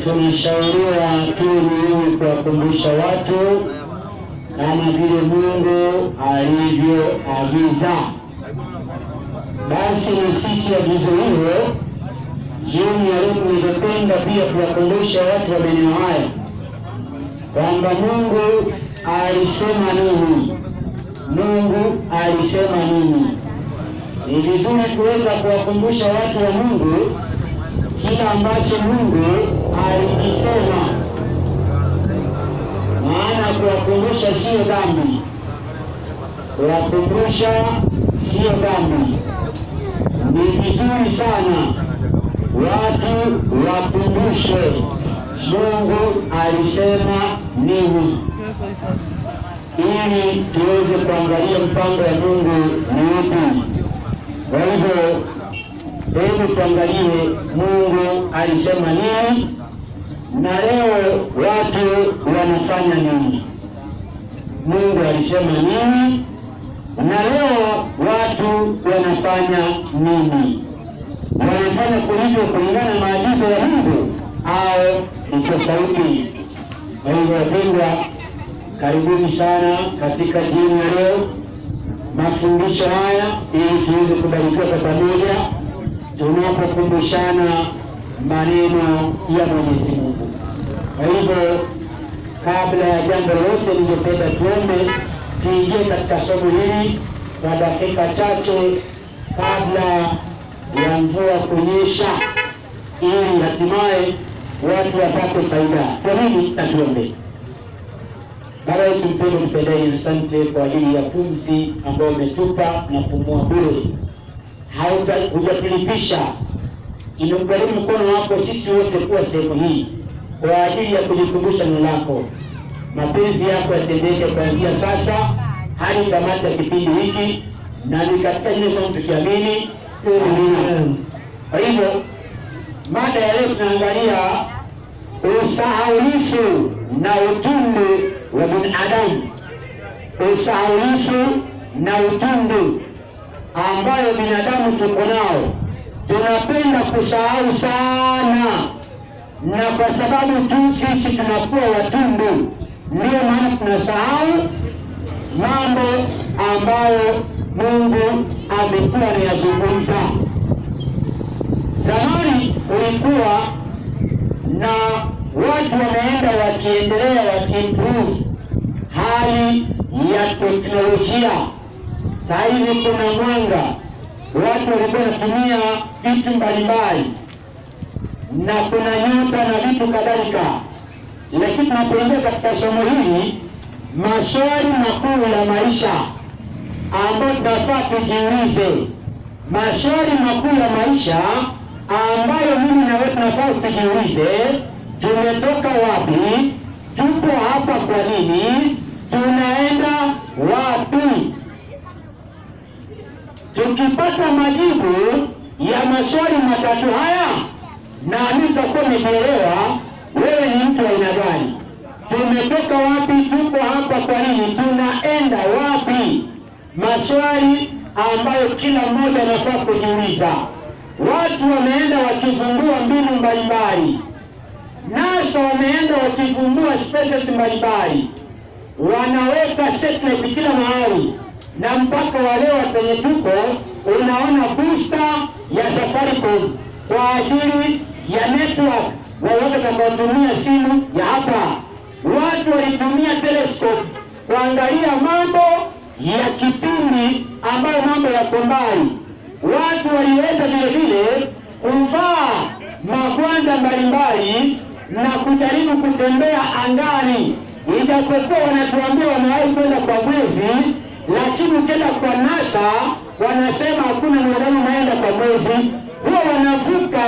tunashauriwa tuli kuwakumbusha watu kama vile Mungu alivyoagiza. Basi na sisi agizo hilo jioni ya leo ningependa pia kuwakumbusha watu wa maeneo haya kwamba Mungu alisema nini. Mungu alisema nini. Ni vizuri kuweza kuwakumbusha watu wa Mungu kila ambacho Mungu alikisema, maana kuwakumbusha sio dhambi. Kuwakumbusha sio dhambi. Ni vizuri sana watu wakumbushe Mungu alisema nini, ili tuweze kuangalia mpango wa Mungu ni upi. Kwa hivyo hebu tuangalie Mungu alisema nini na leo watu wanafanya nini. Mungu alisema nini na leo watu wanafanya nini? Wanafanya kulivyo kulingana na maagizo ya Mungu au ni tofauti? Kwa hivyo wapendwa, karibuni sana katika jioni ya leo. mafundisho haya ili tuweze kubarikiwa kwa pamoja tunapokumbushana maneno ya Mwenyezi Mungu. Kwa hivyo kabla ya jambo lote ningependa tuombe tuingie katika somo hili kwa dakika chache kabla ya mvua kunyesha ili hatimaye watu wapate faida. Kwa nini tuombe? Baba yetu mpendwa, tupendeni, asante kwa ajili ya pumzi ambayo umetupa na kumua bure. Hujatulipisha, inagharimu mkono wako sisi wote kuwa sehemu hii kwa ajili ya kujikumbusha neno lako. Mapenzi yako yatendeke kuanzia sasa hadi tamati ya kipindi hiki, na ni katika jina la Yesu tukiamini. Amen. Kwa hivyo mada ya leo tunaangalia usahaulifu na utundu wa binadamu. Usahaulifu na utundu ambayo binadamu tuko nao. Tunapenda kusahau sana, na kwa sababu tu sisi tunakuwa watundu, ndio maana tunasahau mambo ambayo Mungu amekuwa anayazungumza. Zamani kulikuwa na watu wanaenda wakiendelea wakiimprove hali ya teknolojia. Sasa hivi kuna mwanga, watu walikuwa wanatumia vitu mbalimbali na kuna nyota na vitu kadhalika. Lakini tunapoingia katika somo hili, maswali makuu ya maisha ambayo tunafaa tujiulize, maswali makuu ya maisha ambayo mimi na wewe tunafaa tujiulize: tumetoka wapi? Tupo hapa kwa nini? Tunaenda wapi? Tukipata majibu ya maswali matatu haya, na nitakuwa nimeelewa wewe ni mtu wa aina gani. Tumetoka wapi? Tupo hapa kwa nini? Tunaenda wapi? Maswali ambayo kila mmoja anafaa kujiuliza. Watu wameenda wakivumbua mbinu mbalimbali. NASA wameenda wakivumbua spaces mbalimbali. Wanaweka satellite kila mahali, na mpaka wale wapenye tuko unaona booster ya Safaricom kwa ajili ya network waweza kutumia simu ya hapa. Watu walitumia telescope kuangalia mambo ya kipindi ambayo mambo yako mbali. Watu waliweza vile vile kuvaa magwanda mbalimbali na kujaribu kutembea angani. Ijapokuwa wanatuambia wamewahi kwenda kwa mwezi, lakini ukienda kwa NASA wanasema hakuna mwanadamu anaenda kwa mwezi. Huwa wanavuka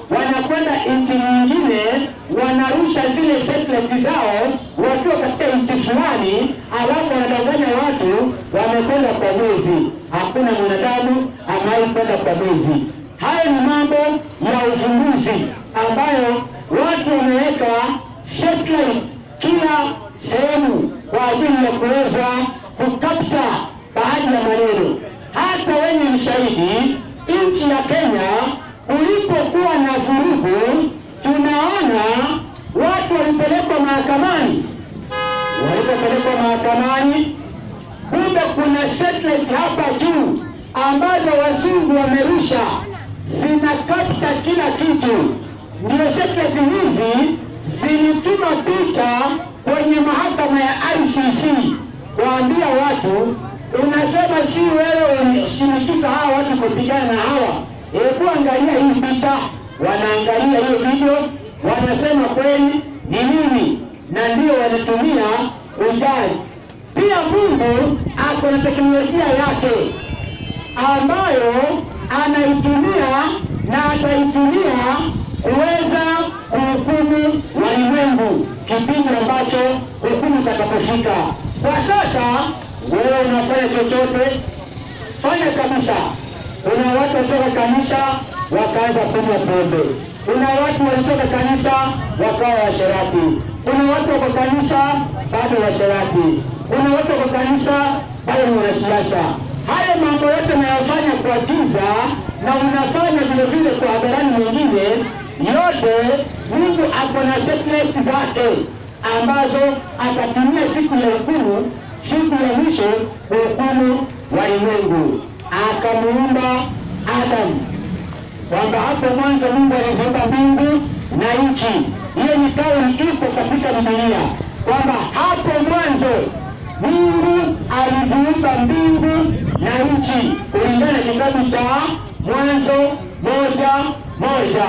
wanakwenda nchi nyingine, wanarusha zile satellite zao wakiwa katika nchi fulani, alafu wanadanganya watu wamekwenda kwa mwezi. Hakuna mwanadamu anaye kwenda kwa mwezi. Haya ni mambo ya uvumbuzi ambayo watu wameweka satellite kila sehemu kwa ajili ya kuweza kukapta baadhi ya maneno. Hata wenye mshahidi nchi ya Kenya ulipokuwa na vurugu, tunaona watu walipelekwa mahakamani. Walipopelekwa mahakamani, kumbe kuna satellite hapa juu ambazo wazungu wamerusha zinakapta kila kitu. Ndio satellite hizi zilituma picha kwenye mahakama ya ICC kuambia watu, unasema si wewe unashinikiza hawa watu kupigana na hawa. Hebu angalia hii picha. Wanaangalia hiyo video, wanasema kweli ni nini, na ndio wanatumia ujali. Pia Mungu ako na teknolojia yake ambayo anaitumia na ataitumia kuweza kuhukumu walimwengu kipindi ambacho hukumu itakapofika. Kwa sasa wewe unafanya chochote, fanya kabisa. Kuna watu walitoka kanisa wakaanza kunywa pombe. Kuna watu walitoka kanisa wakawa washerati. Kuna watu wako kanisa bado washerati. Kuna watu wako kanisa bado ni wanasiasa. Haya mambo yote unayofanya kwa giza na unafanya vile vile kwa hadharani mwingine, yote Mungu ako na satellite zake ambazo atatumia siku ya hukumu, siku ya mwisho kuhukumu walimwengu, akamuumba Adam. Kwamba hapo mwanzo Mungu aliziumba mbingu na nchi. Hiyo ni kauli ipo katika Biblia kwamba hapo mwanzo Mungu aliziumba mbingu na nchi, kulingana na kitabu cha Mwanzo 1:1.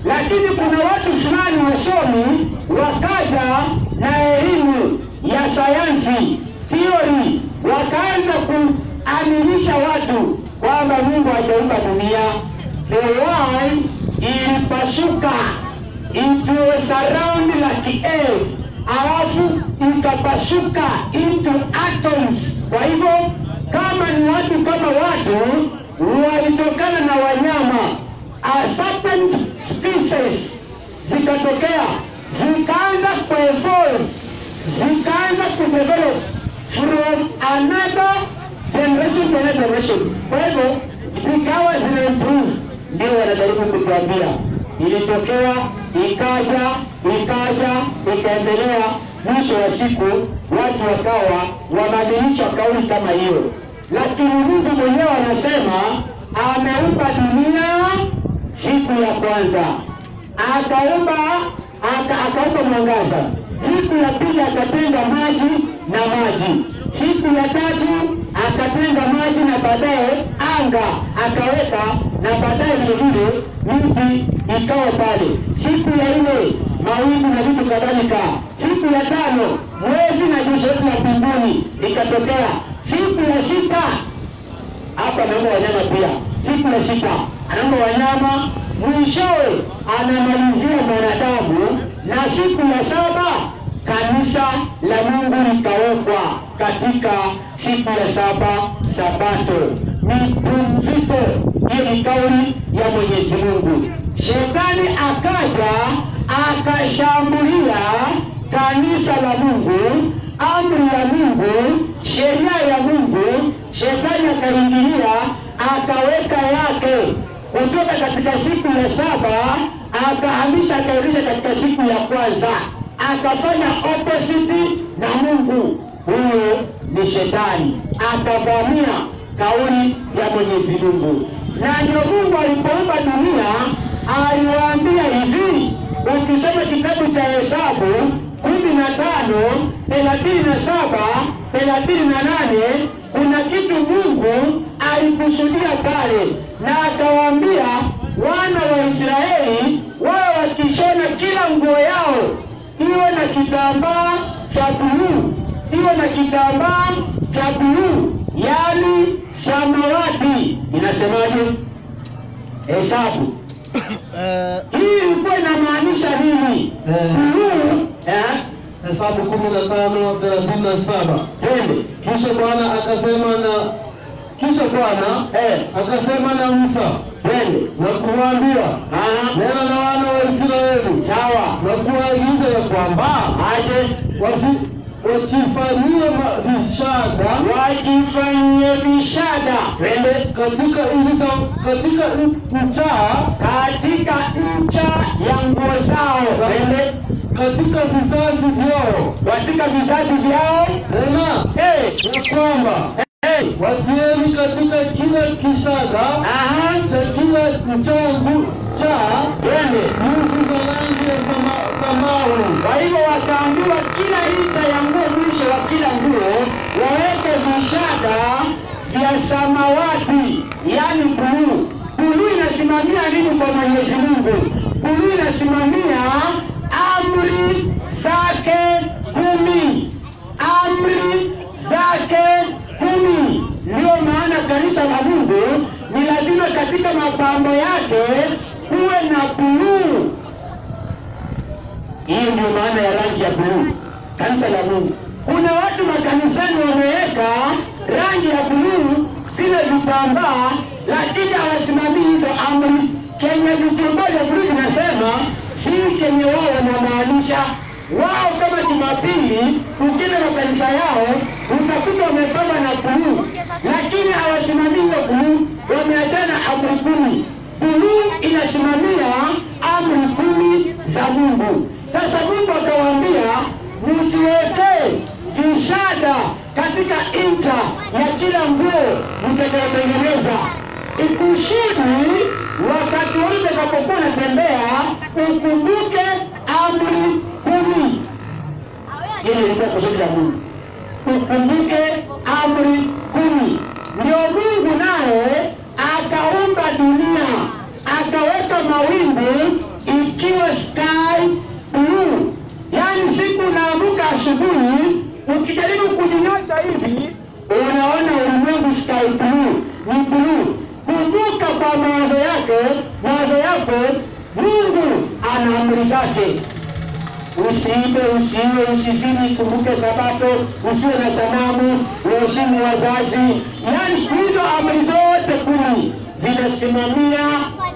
Lakini kuna watu fulani wasomi wakaja na elimu ya sayansi, theory, wakaanza kuaminisha watu kwamba Mungu hajaumba dunia. The world ilipasuka, it was around like earth, alafu ikapasuka into atoms. Kwa hivyo kama ni watu kama watu walitokana na wanyama, a certain species zikatokea, zikaanza kuevolve, zikaanza kudevelop from another generation to another generation. Kwa hivyo zikawa zina improve. Ndio wanajaribu kutuambia ilitokea, ikaja, ikaendelea, mwisho wa siku watu wakawa wabadilisha kauli kama hiyo. Lakini Mungu mwenyewe anasema ameumba dunia siku ya kwanza, akaumba mwangaza. Siku ya pili akatenga maji na maji. Siku ya tatu akatenga maji na baadaye anga akaweka, na baadaye vile miti ikawa pale. Siku ya 4 mawingu na vitu kadhalika. Siku ya 5 mwezi na jeshi la mbinguni ikatokea. Siku ya 6 hapa anaomba wanyama pia. Siku ya 6 anaomba wanyama, mwishowe anamalizia mwanadamu, na siku ya 7 kanisa la Mungu likawekwa katika siku ya 7, Sabato. Ni pumziko. Hiyo ni kauli ya Mwenyezi Mungu. Shetani akaja akashambulia kanisa la Mungu, amri ya Mungu, sheria ya Mungu. Shetani akaingilia akaweka yake kutoka katika siku ya 7, akahamisha akarudisha katika siku ya kwanza, akafanya opposite na Mungu. Huyo ni Shetani, akavamia kauli ya Mwenyezi Mungu. Na ndio Mungu alipoumba dunia aliwaambia hivi, ukisoma kitabu cha Hesabu 15:37-38, kuna kitu Mungu alikusudia pale, na akawaambia wana wa Israeli wao wakishona kila nguo yao iwe na kitambaa cha buluu, iwe na kitambaa cha buluu, yani samawati. Inasemaje Hesabu? Hii ilikuwa inamaanisha nini? Buluu, Hesabu 15:37. Kisha Bwana akasema na Musa na kuwaambia, nena na wana wa Israeli, sawa, na kuagiza ya kwamba wajifanyie vishada katika ncha ya nguo zao, katika vizazi vyao, tena ya kwamba watieni katika kila kishada cha kila mchangu cha nyuzi za rangi ya samawi. Kwa hivyo wakaambiwa kila ncha ya nguo, mwisho wa kila nguo waweke vishada vya samawati, yani buluu. Buluu inasimamia nini kwa Mwenyezi Mungu? Buluu inasimamia amri zake 10. Amri zake 10. Ndio maana kanisa la Mungu ni lazima katika mapambo yake kuwe na buluu. Hiyo ndio maana ya rangi ya buluu, kanisa la Mungu. Kuna watu makanisani wameweka rangi ya buluu zile vitambaa, lakini hawasimamii hizo amri. Kenye vitambaa vya buluu vinasema si kenye wao wanamaanisha. Wao kama Jumapili ukina makanisa yao utakuta wamepamba na buluu, lakini hawasimamii hiyo buluu, wameachana amri 10. Buluu inasimamia amri 10 za Mungu. Sasa Mungu akawaambia mjiwekee vishada katika incha ya kila nguo mtakayotengeneza, ikusudi wakati wote utakapokuwa unatembea ukumbuke amri 10. Hili ilikuwa kusudi la Mungu, ukumbuke amri 10. Ndio Mungu naye akaumba dunia, akaweka mawingu ikiwa sky blue. Yani siku unaamka asubuhi, ukijaribu kujinyosha hivi unaona ulimwengu sky blue, ni blue. Kumbuka kwa mawazo yako Mungu ana amri zake. Usiibe, usiue, usizini, kumbuke Sabato, usiwe na sanamu, uheshimu wazazi. Yani hizo amri zote 10 zinasimamia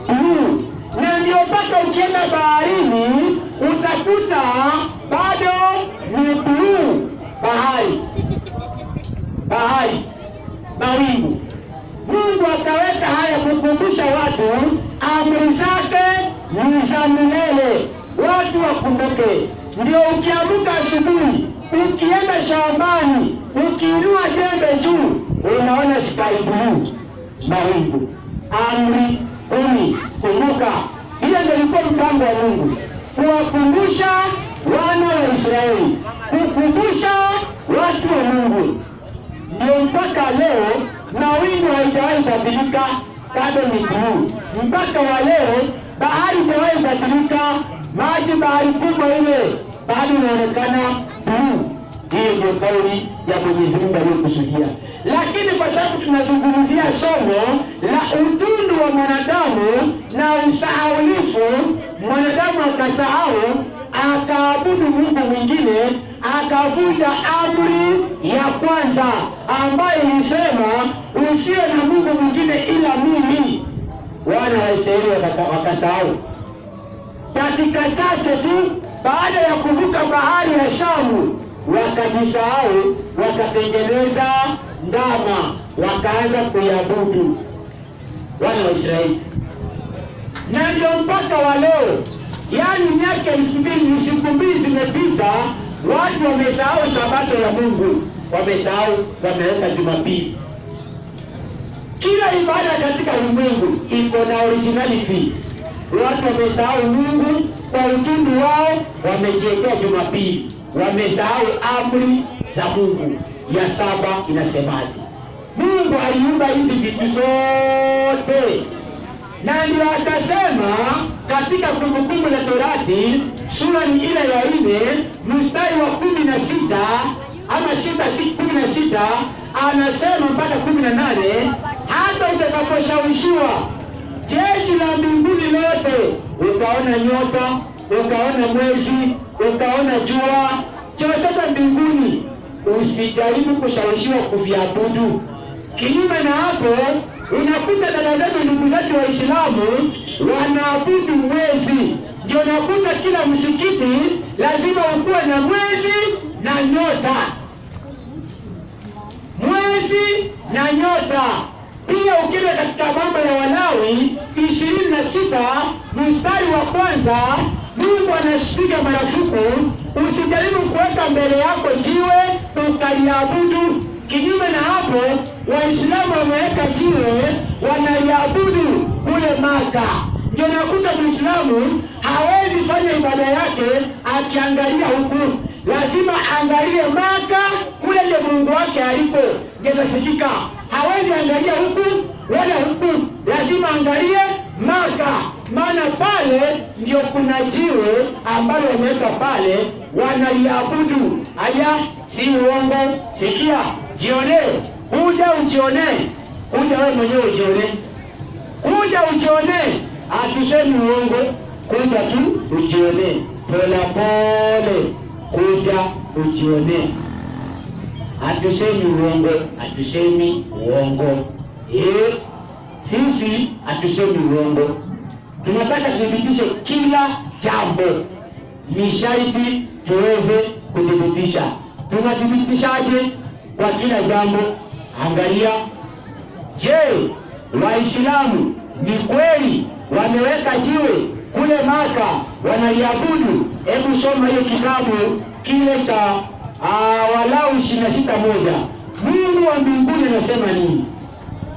blue. Na ndio mpaka ukienda baharini utakuta bado ni blue. Bahari, mawingu. Mungu akaweka haya kukumbusha watu amri zake ni za milele, watu wakumbuke. Ndio ukiamka asubuhi, ukienda shambani, ukiinua jembe juu, unaona sky blue, mawingu. Amri 10, kumbuka. Hiyo ndio ilikuwa mpango wa Mungu, kuwakumbusha wana wa Israeli, kukumbusha watu wa Mungu. Ndio mpaka leo mawingu haijawahi badilika, bado ni blue. Mpaka wa leo bahari haijawahi badilika, bahari kubwa ile bado inaonekana blue. Hiyo ndio kauli ya Mwenyezi Mungu aliyokusudia. Lakini kwa sababu tunazungumzia somo la utundu wa mwanadamu na usahaulifu, mwanadamu akasahau, akaabudu Mungu mwingine, akavunja amri ya kwanza ambayo ilisema usiwe na Mungu mwingine ila mimi. Wana wa Israeli wakasahau. Dakika chache tu baada ya kuvuka bahari ya Shamu, wakajisahau, wakatengeneza ndama, wakaanza kuiabudu wana wa Israeli. Na ndio mpaka wa leo, yani miaka 2000, siku mbili zimepita, watu wamesahau Sabato ya Mungu, wamesahau, wameweka Jumapili. Kila ibada katika ulimwengu iko na originality. Watu wamesahau Mungu kwa utundu wao, wamejiwekea Jumapili. Wamesahau amri za Mungu ya 7 inasemaje. Mungu aliumba hizi vitu zote, na ndio akasema katika Kumbukumbu la Torati sura ni ile ya 4 mstari wa 16 ama 16 anasema mpaka 18, hata utakaposhawishiwa jeshi la mbinguni lote, ukaona nyota, ukaona mwezi, ukaona jua, chochote mbinguni, usijaribu kushawishiwa kuviabudu. Kinyume na hapo, unakuta dada zetu, ndugu zetu Waislamu wanaabudu mwezi. Ndio unakuta kila msikiti lazima ukuwe na mwezi na nyota. Mwezi na nyota. Pia ukienda katika mambo ya Walawi 26 mstari wa 1, Mungu anashipiga marufuku usijaribu kuweka mbele yako jiwe ukaliabudu. Kinyume na hapo, Waislamu wameweka jiwe wanaliabudu kule Maka. Ndio nakuta Muislamu hawezi fanya ibada yake akiangalia huku, lazima angalie Maka, kule ndio Mungu wake aliko, ndio tasikika. Hawezi angalia huku wala huku, lazima angalie Maka, maana pale ndio kuna jiwe ambalo wameweka pale wanaliabudu. Haya, si uongo. Sikia, jione, kuja ujione, kuja wewe mwenyewe ujione, kuja ujione. Hatusemi uongo, kuja tu ujione, pole pole, kuja ujione. Hatusemi uongo, hatusemi uongo. Sisi hatusemi uongo. Tunataka kudhibitisha kila jambo. Ni sharti tuweze kudhibitisha. Tunadhibitishaje kwa kila jambo? Angalia, je, Waislamu ni kweli wameweka jiwe kule Maka wanaliabudu? Hebu soma hiyo kitabu kile cha Walawi 26:1. Mungu wa mbinguni anasema nini?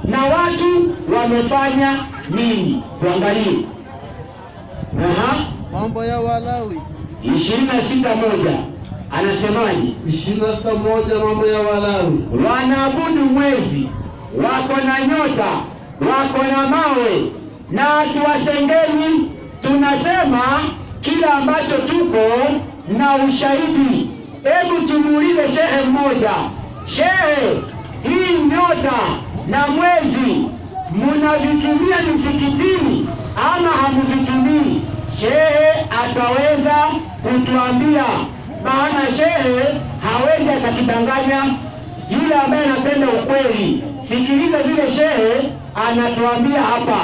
Na watu wamefanya nini? Tuangalie. Mambo ya Walawi 26:1. Anasemaje? 26:1 mambo ya Walawi. Wanaabudu mwezi, wako na nyota, wako na mawe, na tuwasengeni. Tunasema kila ambacho tuko na ushahidi. Hebu tumuulize shehe mmoja. Shehe, hii nyota na mwezi mnavitumia misikitini ama hamvitumii? Shehe ataweza kutuambia, maana shehe hawezi akatudanganya. Yule ambaye anapenda ukweli, sikiliza vile shehe anatuambia hapa.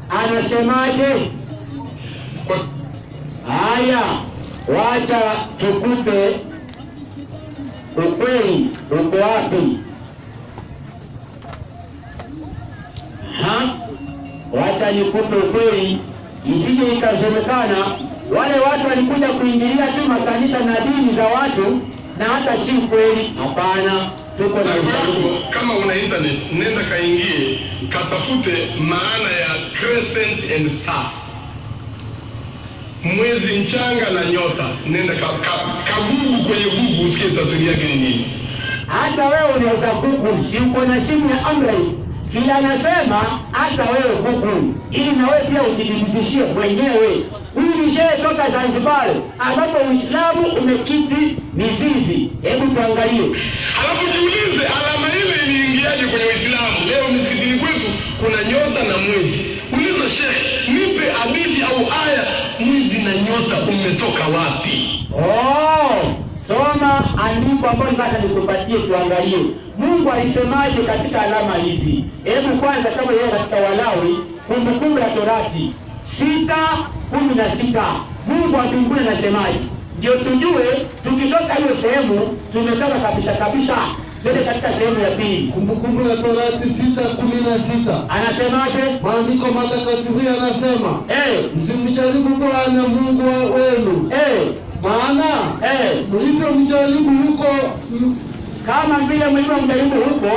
Anasemaje? Haya, wacha tukupe ukweli uko wapi? Wacha nikupe ukweli, isije ikazomekana wale watu walikuja kuingilia tu makanisa na dini za watu na hata si kweli. Hapana, tuko na ushahidi. Kama una internet, nenda kaingie katafute maana ya crescent and star, mwezi mchanga na nyota. Nenda kagugu kwenye Google usikie tafsiri yake ni nini. Hata wewe unaweza Google, si uko na simu ya Android? Kila anasema hata wewe Google, ili na wewe pia ujidhibitishie mwenyewe. Huyu ni shehe toka Zanzibar ambapo Uislamu umekiti mizizi. Hebu tuangalie. Alafu jiulize alama ile iliingiaje kwenye Uislamu? Leo msikitini kwetu kuna nyota na mwezi. Uliza shehe, nipe hadithi au aya, mwezi na nyota umetoka wapi? Soma andiko ambalo nataka nikupatie tuangalie. Mungu alisemaje katika alama hizi? Hebu kwanza kama yeye katika Walawi, Kumbukumbu la Torati 6:16. Mungu wa mbinguni anasemaje? Ndio tujue tukitoka hiyo sehemu tumetoka kabisa. Twende katika sehemu ya pili. Kumbukumbu la Torati 6:16. Anasemaje? Maandiko matakatifu yanasema, msimjaribu Bwana Mungu wenu. Maana mlivyomjaribu huko, kama vile mlivyomjaribu huko.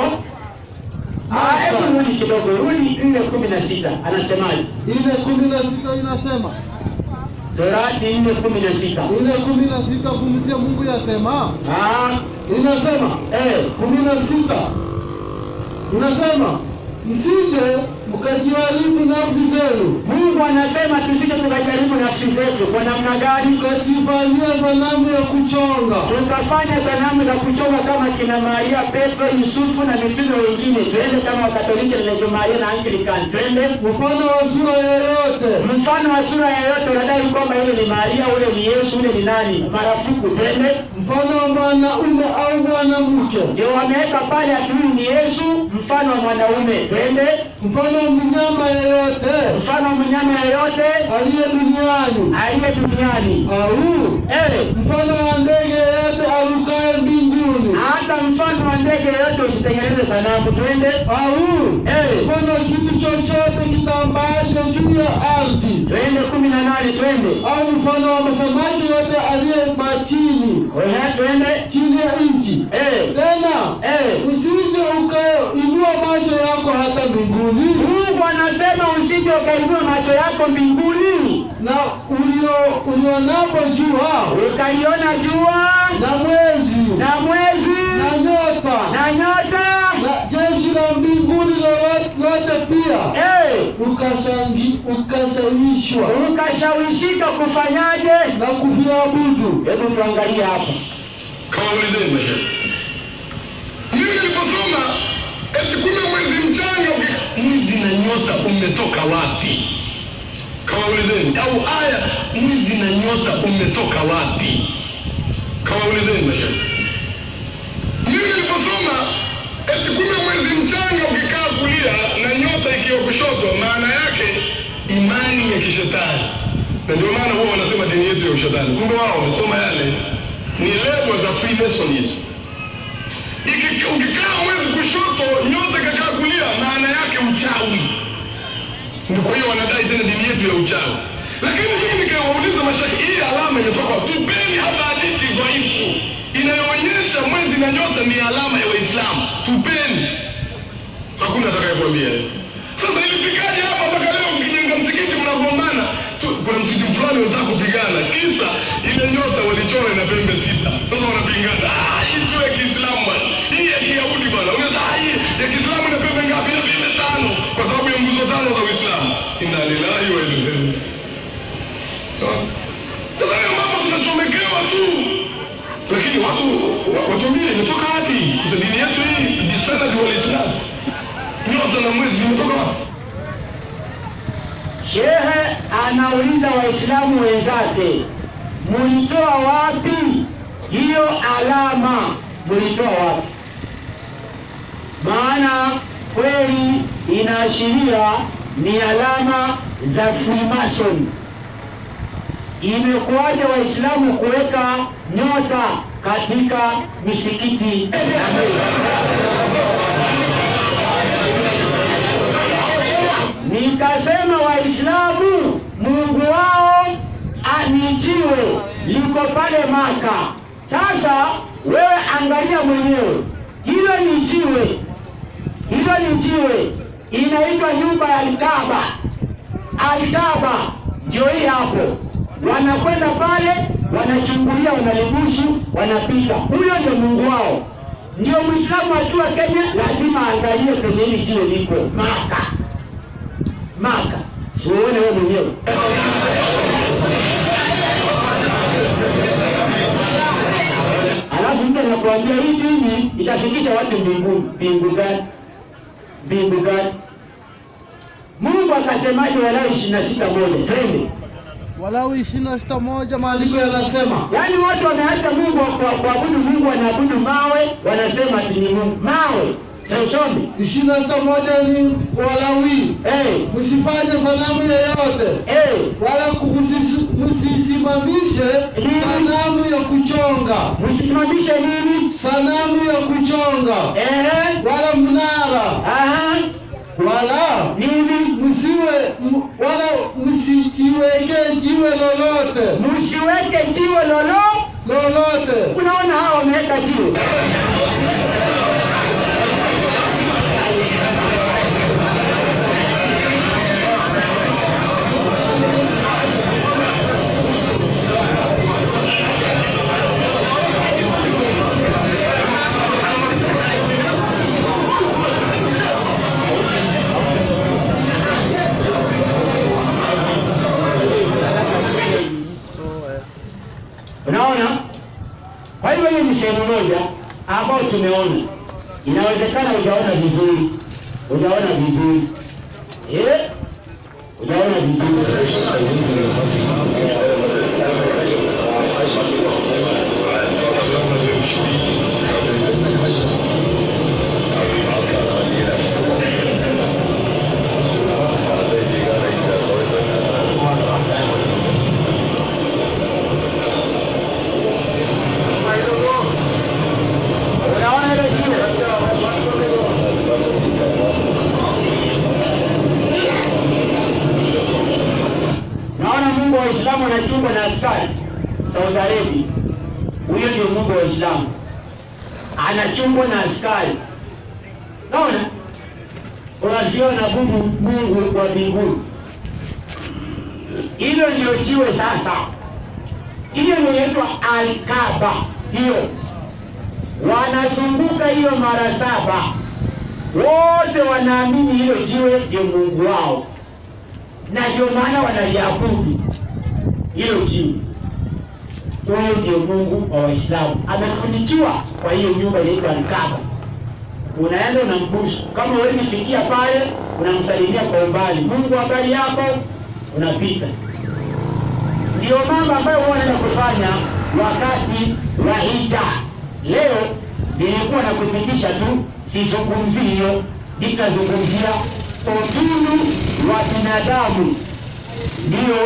Hebu rudi kidogo, rudi 4:16. Anasemaje? 4:16 inasema, Torati 4:16. 4:16 kumsia Mungu yasema. Inasema 16. Inasema msije mkajaribu nafsi zenu. Mungu anasema tusije tukajaribu nafsi zetu. Kwa namna gani? Tukajifanyia sanamu ya kuchonga. Tukafanya sanamu za kuchonga kama kina Maria, Petro, Yusufu na mitume wengine. Twende kama Wakatoliki na Legio Maria na Anglican. Twende mfano wa sura yoyote. Mfano wa sura yoyote unadai kwamba yule ni Maria, ule ni Yesu, ule ni nani? Marafuku. Twende mfano wa mwanaume au mwanamke. Ndio wameweka pale ati huyu ni Yesu, mfano wa mwanaume. Twende mfano wa mnyama yeyote. Mfano wa mnyama yeyote aliye duniani. Au mfano wa ndege yeyote arukaye mbinguni. Hata mfano wa ndege yeyote usitengeneze sanamu. Twende au mfano kitu chochote kitambaacho juu ya ardhi. Twende 18. Twende au mfano wa samaki yote aliye majini. Twende chini ya nchi. Tena usije ukainua macho yako hata mbinguni. Mungu anasema usije ukainua macho yako mbinguni, na ulionapo jua, ukaiona jua na mwezi na nyota na jeshi la mbinguni lote pia. Ukashawishika kufanyaje? Na kuviabudu. Hebu tuangalie hapa. Kawaulizeni mashehe. Mimi niliposoma eti kumbe mwezi mchanga, mwezi na nyota umetoka wapi? Kawaulizeni. Au aya mwezi na nyota umetoka wapi? Kawaulizeni mashehe. Mimi niliposoma eti kumbe mwezi mchanga ukikaa kulia na nyota ikiwa kushoto, maana yake imani ya kishetani. Na ndio maana wao wanasema dini yetu ya ushetani. Kumbe wao wamesoma yale ni lebo za Freemasonism. Ukikaa mwezi kushoto, nyota kakaa kulia, maana yake uchawi. Ndio kwa hiyo wanadai tena dini yetu ya uchawi. Lakini mimi nikawauliza mashaikh, hii alama imetoka tupeni hata hadithi dhaifu inayoonyesha mwezi na nyota ni alama ya Waislamu. Tupeni. Hakuna atakayekwambia. Sasa ilifikaje hapa mpaka leo mkijenga msikiti mnagombana? Kuna msikiti fulani unataka kupigana. Kisa ile nyota walichora ina pembe 6. Sasa wanapingana. Hii sio ya Kiislamu bwana. Hii ya Kiyahudi bwana. Unasema hii ya Kiislamu ina pembe ngapi? Ina pembe 5 kwa sababu ya nguzo 5 za Uislamu. Inna lillahi wa inna ilaihi raji'un. Sasa hiyo mambo tunachomekewa tu. Lakini watu wengine imetoka wapi? Kwa dini yetu hii ni sana kwa Uislamu. Nyota na mwezi imetoka wapi? Shehe anauliza Waislamu wenzake, mulitoa wapi hiyo alama? Mulitoa wapi? Maana kweli inaashiria ni alama za Freemason. Imekuwaje Waislamu kuweka nyota katika misikiti? Nikasema Waislamu Mungu wao ni jiwe liko pale Maka. Sasa wewe angalia mwenyewe, hilo ni jiwe, hilo ni jiwe, inaitwa nyumba ya Al-Kaaba. Al-Kaaba ndio hii hapo. Wanakwenda pale, wanachungulia, wanalibusu, wanapita. Huyo ndio Mungu wao. Ndio Muislamu akiwa Kenya lazima angalie kwenye hili jiwe liko Maka. Maka. Sione wewe mwenyewe. Alafu mtu anakuambia hii dini itafikisha watu mbinguni. Mbingu gani? Mbingu gani? Mungu akasemaje Walawi 26:1? Twende. Walawi 26:1 maandiko yanasema. Yaani watu wanaacha Mungu kuabudu Mungu, wanaabudu mawe, wanasema ati ni Mungu. Mawe. Sasa 26:1 ni Walawi. Msifanye sanamu yoyote. Wala msisimamishe sanamu ya kuchonga. Msisimamishe nini? Sanamu ya kuchonga. Wala mnara. Wala nini? Wala msijiweke jiwe lolote. Msiweke jiwe lolote. Unaona hao wameweka jiwe. Unaona? Kwa hiyo hii ni sehemu moja ambayo tumeona. Inawezekana hujaona vizuri. Hujaona vizuri. Hujaona vizuri. Waislamu wanachungwa na askari Saudi Arabia. Huyo ndio Mungu wa Waislamu. Anachungwa na askari. Naona? Unajiona Mungu wa mbinguni. Hilo ndio jiwe sasa. Hiyo inaitwa Al-Kaaba. Hiyo wanazunguka hiyo mara 7. Wote wanaamini hilo jiwe ndio Mungu wao. Na ndio maana wanaliabudu hilo jiwe. Huyo ndio Mungu wa Waislamu. Amefunikiwa kwa hiyo nyumba inaitwa Al-Kaaba. Unaenda unambusu. Kama huwezi fikia pale, unamsalimia kwa umbali. Mungu habari yako, unapita. Ndio mambo ambayo wanaenda kufanya wakati wa hija. Leo nilikuwa nakupitisha tu, sizungumzi hiyo, nikazungumzia utunu wa binadamu. Ndio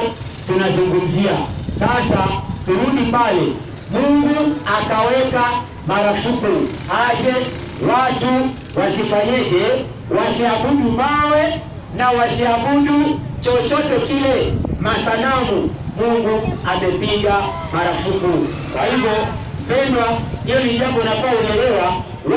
tunazungumzia. Sasa turudi pale. Mungu akaweka marufuku aje watu wasifanyeje, wasiabudu mawe na wasiabudu chochote kile masanamu. Mungu amepiga marufuku. Kwa hivyo Pendwa, hiyo ni jambo nafaa uelewa.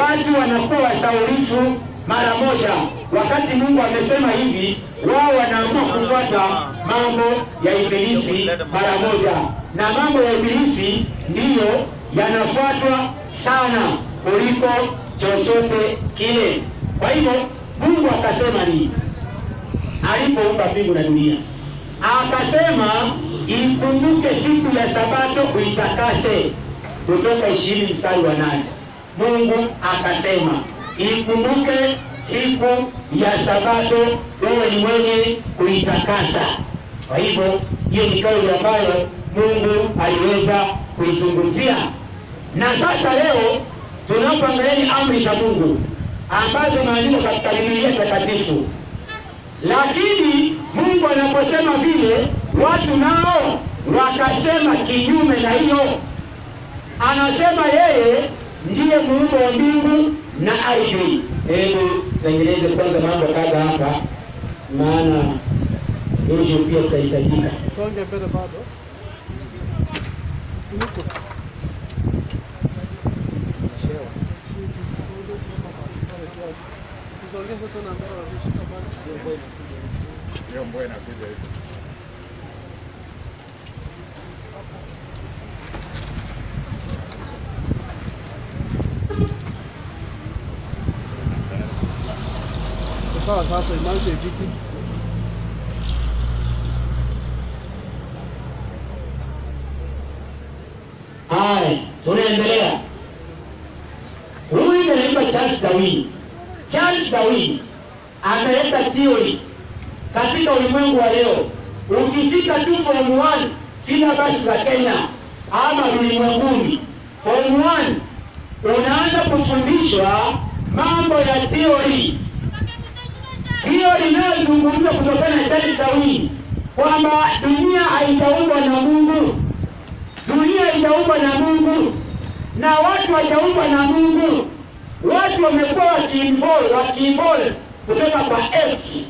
Watu wanakuwa wasaulifu mara moja. Wakati Mungu amesema hivi, wao wanaamua kufuata mambo ya ibilisi mara moja. Na mambo ya ibilisi ndiyo yanafuatwa sana kuliko chochote kile. Kwa hivyo Mungu akasema nini alipoumba mbingu na dunia? Akasema ikumbuke siku ya Sabato uitakase. Kutoka 20 mstari wa 8. Mungu akasema ikumbuke siku ya Sabato wewe ni mwenye kuitakasa. Kwa hivyo hiyo ni kauli ambayo Mungu aliweza kuizungumzia. Na sasa leo tunapoangalia amri za Mungu ambazo maandiko katika Biblia takatifu, lakini Mungu anaposema vile, watu nao wakasema kinyume na hiyo. Anasema yeye ndiye muumba wa mbingu na ardhi. Hebu tengeneze kwanza mambo kadha hapa, maana hiyo pia tutahitajika. Songe mbele bado. Funiko. Songe huko na mbele washika bado. Hiyo mboya inakuja hivi. Sasa imani vipi? Hai, tunaendelea. Huyu anaitwa Charles Darwin. Charles Darwin ameleta theory katika ulimwengu wa leo. Ukifika tu form 1 syllabus za Kenya ama ulimwenguni, form 1 unaanza kufundishwa mambo ya theory. Theory inayozungumzwa kutokana na Charles Darwin kwamba dunia haijaumbwa na Mungu. Dunia haijaumbwa na Mungu na watu hawajaumbwa na Mungu. Watu wamekuwa wakiinvolve kutoka kwa apes.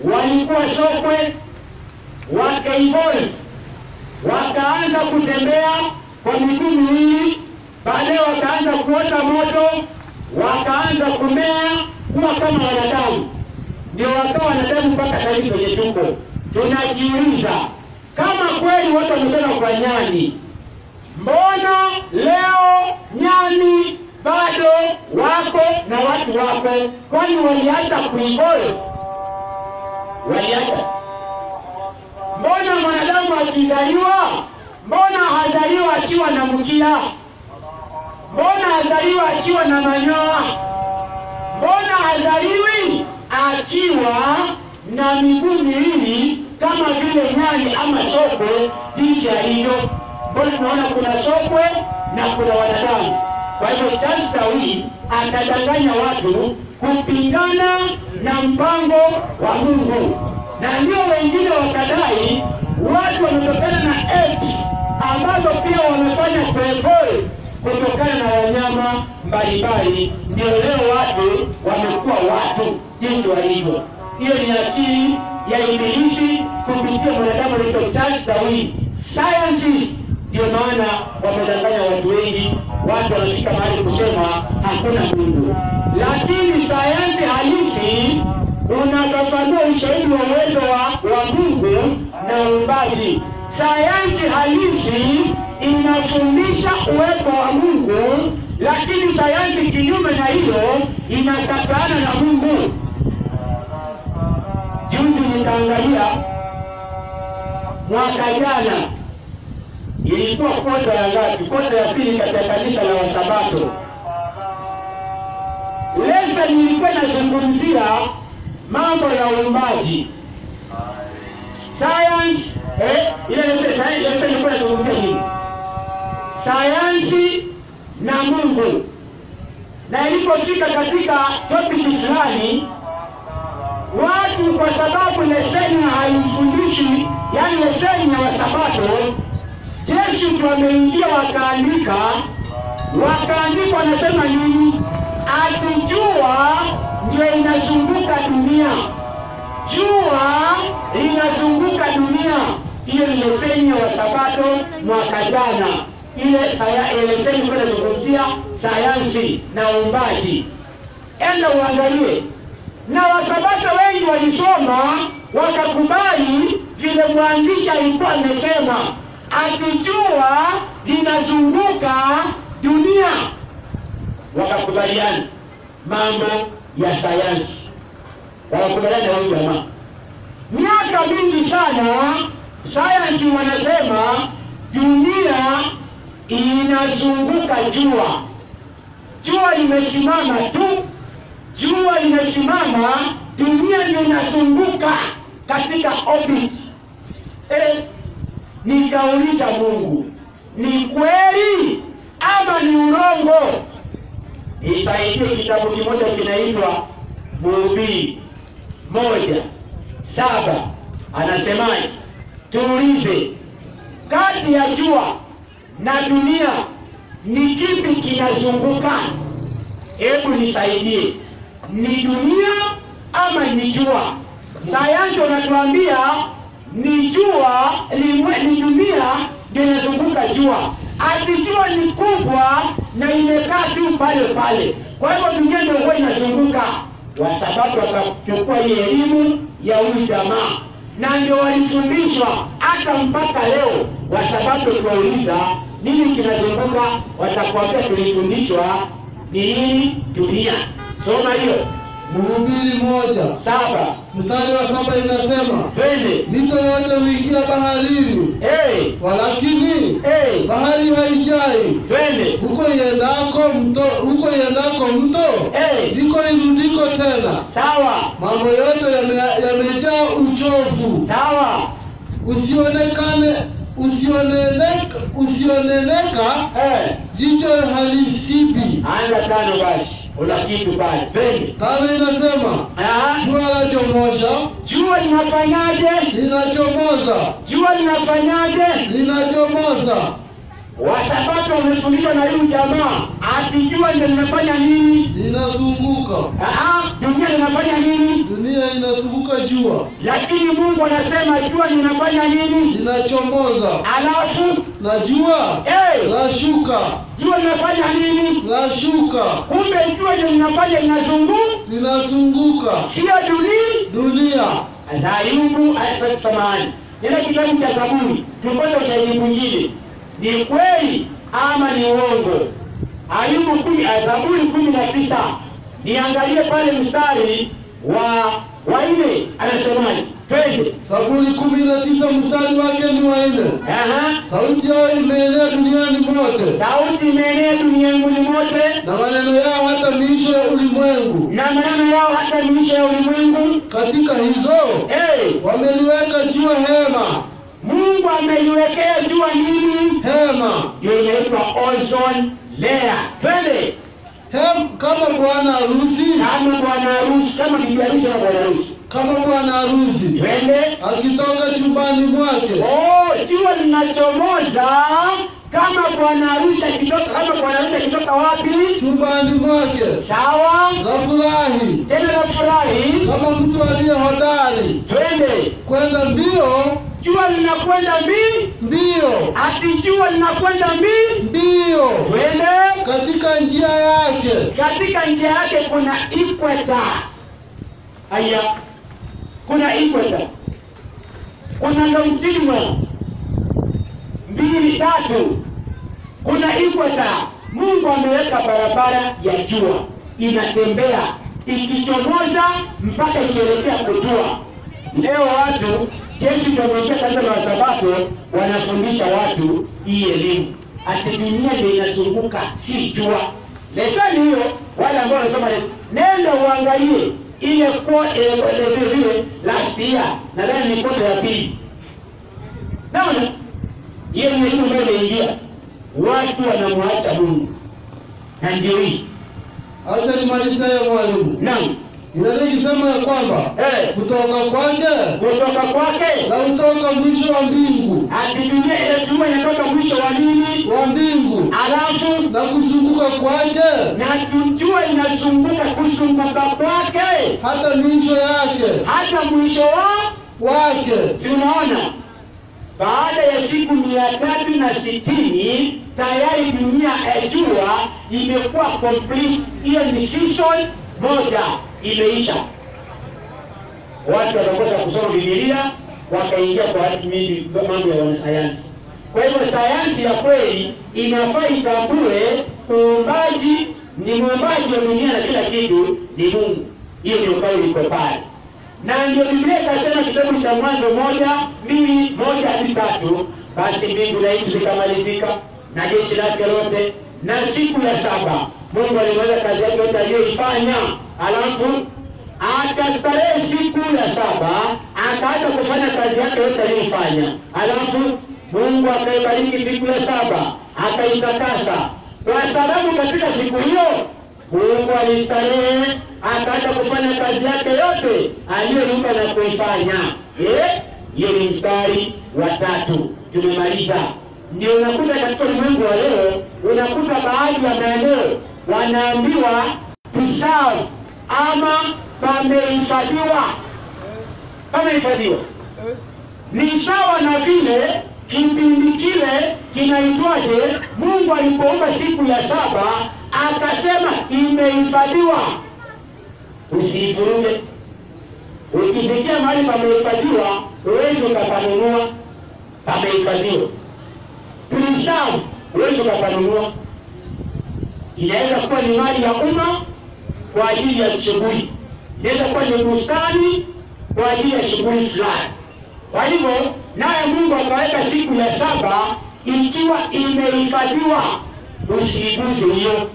Walikuwa sokwe, wakainvolve, wakaanza kutembea kwa miguu miwili, baadaye wakaanza kuota moto, wakaanza kumea kuwa kama wanadamu. Ndio wakawa wanadamu mpaka sasa hivi kwenye tuko. Tunajiuliza kama kweli watu wametoka kwa nyani, mbona leo nyani bado wako na watu wako? Kwani waliacha kuinvolve? Waliacha? Mbona mwanadamu akizaliwa, mbona hazaliwa akiwa na mkia? Mbona hazaliwa akiwa na manyoya? Mbona hazaliwi akiwa na miguu miwili kama vile nyani ama sokwe jinsi alivyo? Mbona tunaona kuna sokwe na kuna wanadamu? Kwa hivyo Charles Darwin atadanganya watu kupingana na mpango wa Mungu. Na ndio wengine wakadai watu wametokana na apes ambazo pia wamefanya kuevolve kutokana na wanyama mbalimbali. Ndio leo watu wamekuwa watu jinsi walivyo. Hiyo ni akili ya ibilisi kupitia mwanadamu anaitwa Charles Darwin. Scientists ndio maana wamedanganya watu wengi. Watu wanafika mahali kusema hakuna Mungu. Lakini sayansi halisi unafafanua ushahidi wa uwezo wa Mungu na uumbaji. Sayansi halisi inafundisha uwepo wa Mungu, lakini sayansi kinyume na hiyo inakataana na Mungu. Juzi nikaangalia mwaka jana ilikuwa kota ya ngapi? Kota ya pili katika kanisa la Wasabato. Lesson ilikuwa inazungumzia mambo ya uumbaji. Science, ile lesson ilikuwa inazungumzia nini? Sayansi na Mungu. Na ilipofika katika topic fulani, watu kwa sababu leseni haifundishi, yani leseni ya Wasabato, Yesu tu wameingia wakaandika wanasema nini? Ati jua ndio inazunguka dunia. Jua linazunguka dunia. Hiyo ni leseni ya Wasabato mwaka jana. ile leseni kwa kuzungumzia sayansi na uumbaji. Enda uangalie. Na Wasabato wengi walisoma wakakubali vile mwandishi alikuwa amesema, akijua linazunguka dunia. Wakakubaliana mambo ya sayansi. Wakakubaliana na huyu jamaa. Miaka mingi sana sayansi wanasema dunia inazunguka jua. Jua limesimama tu. Jua limesimama, dunia ndio inazunguka katika orbit. Nikauliza Mungu, ni kweli ama ni urongo? Isaidie kitabu kimoja kinaitwa Mhubiri 1:7. Anasemaje? Tuulize, kati ya jua na dunia ni kipi kinazunguka? Hebu nisaidie, ni dunia ama ni jua? Sayansi wanatuambia ni jua, ni dunia ndio inazunguka jua. Akijua ni kubwa na imekaa tu pale pale, kwa hivyo dunia ndio huwa inazunguka. Wasabato wakachukua ile elimu ya huyu jamaa na ndio walifundishwa hata mpaka leo. Wasabato tuwauliza nini kinazunguka, watakwambia tulifundishwa ni hii dunia. Soma hiyo Mhubiri 1:7. Mstari wa 7 inasema, twende. Mito yote huingia baharini. Walakini bahari haijai. Twende. Huko iendako mto, ndiko irudiko tena. Sawa. Mambo yote yamejaa uchovu. Sawa. Usioneleka jicho halishibi. Anga 5 basi. Una kitu pale. Twende. 5 inasema, jua lachomoza. Jua linafanyaje? Linachomoza. Jua linafanyaje? Linachomoza. Wasabato wamefundishwa na huyu jamaa, akijua ndio linafanya nini? Linazunguka. Dunia linafanya nini? Dunia inazunguka jua. Lakini Mungu anasema jua linafanya nini? Linachomoza. Alafu na jua lashuka. Jua linafanya nini? Lashuka. Kumbe jua ndio linafanya linazunguka. Sio dunia. Ayubu asatamani. Ile kitabu cha Zaburi, tupate ushahidi mwingine. Ni kweli ama ni uongo? Ayubu Zaburi 19. Niangalie pale mstari wa 4 anasemaje? Twende. Zaburi 19 mstari wake ni wa 4. Sauti yao imeenea duniani mote. Sauti imeenea duniani mote. Na maneno yao hata miisho ya ulimwengu. Katika hizo wameliweka jua hema. Mungu ameliwekea jua nini? Hema. Ndio inaitwa ozone layer. Twende. Kama bwana harusi. Kama bibi harusi na bwana harusi. Kama bwana harusi. Twende. Akitoka chumbani mwake. Jua linachomoza kama bwana harusi akitoka. Kama bwana harusi akitoka wapi? Chumbani mwake. Sawa. Nafurahi. Tena nafurahi. Kama mtu aliye hodari. Twende. Kwenda mbio. Jua linakwenda mbio. Jua linakwenda mbio. Twende. Katika njia yake kuna equator. Aya. Kuna equator. Kuna longitudinal 2, 3. Kuna equator. Mungu ameweka barabara ya jua. Inatembea ikichomoza mpaka ikielekea kutua. Leo watu Yesu tunaongea katika Wasabato wanafundisha watu hii elimu. Ati dunia ndio inazunguka, si jua. Lesoni hiyo wale ambao wanasoma nenda uangalie ile kwa ile last year na leo ni kote ya pili. Naona hiyo ni elimu ambayo imeingia. Watu wanamwacha Mungu. Na ndio hii. Acha nimalize hayo mwalimu. Naam. Inasema ya kwamba kutoka kwake na kutoka mwisho wa mbingu. Ati dunia ile inatoka mwisho wa nini? Wa mbingu. Alafu na kuzunguka kwake. Na jua inazunguka kuzunguka kwake. Hata mwisho wake. Si unaona? baada ya siku 360 tayari dunia ya jua imekuwa complete. Hiyo ni season moja imeisha. Watu wakakosa kusoma Biblia, wakaingia kwa mambo ya wanasayansi. Kwa hivyo sayansi ya kweli inafaa itambue uumbaji, ni muumbaji wa dunia na kila kitu ni Mungu. Hiyo ndio kauli iko pale. Na ndio Biblia ikasema kitabu cha Mwanzo 1:1-3, basi mbingu na nchi zikamalizika na jeshi lake lote, na siku ya saba Mungu alimaliza kazi yake yote aliyoifanya. Alafu akastarehe siku ya saba, akaacha kufanya kazi yake yote aliyoifanya. Alafu Mungu akaibariki siku ya saba, akaitakasa, kwa sababu katika siku hiyo Mungu alistarehe, akaacha kufanya kazi yake yote aliyoumba na kuifanya. Hiyo ni mstari wa 3. Tumemaliza. Ndio unakuta katika ulimwengu wa leo, unakuta baadhi ya maeneo wanaambiwa preserve ama pamehifadhiwa. Pamehifadhiwa. Ni sawa na vile kipindi kile kinaitwaje, Mungu alipoumba siku ya saba akasema imehifadhiwa. Usiivuruge. Ukisikia mahali pamehifadhiwa, uwezi ukapanunua. Pamehifadhiwa. Preserve, uwezi ukapanunua. Inaweza kuwa ni mali ya umma kwa ajili ya shughuli. Inaweza kuwa ni bustani kwa ajili ya shughuli fulani. Kwa hivyo naye Mungu akaweka siku ya saba ikiwa imehifadhiwa. Usiguze hiyo.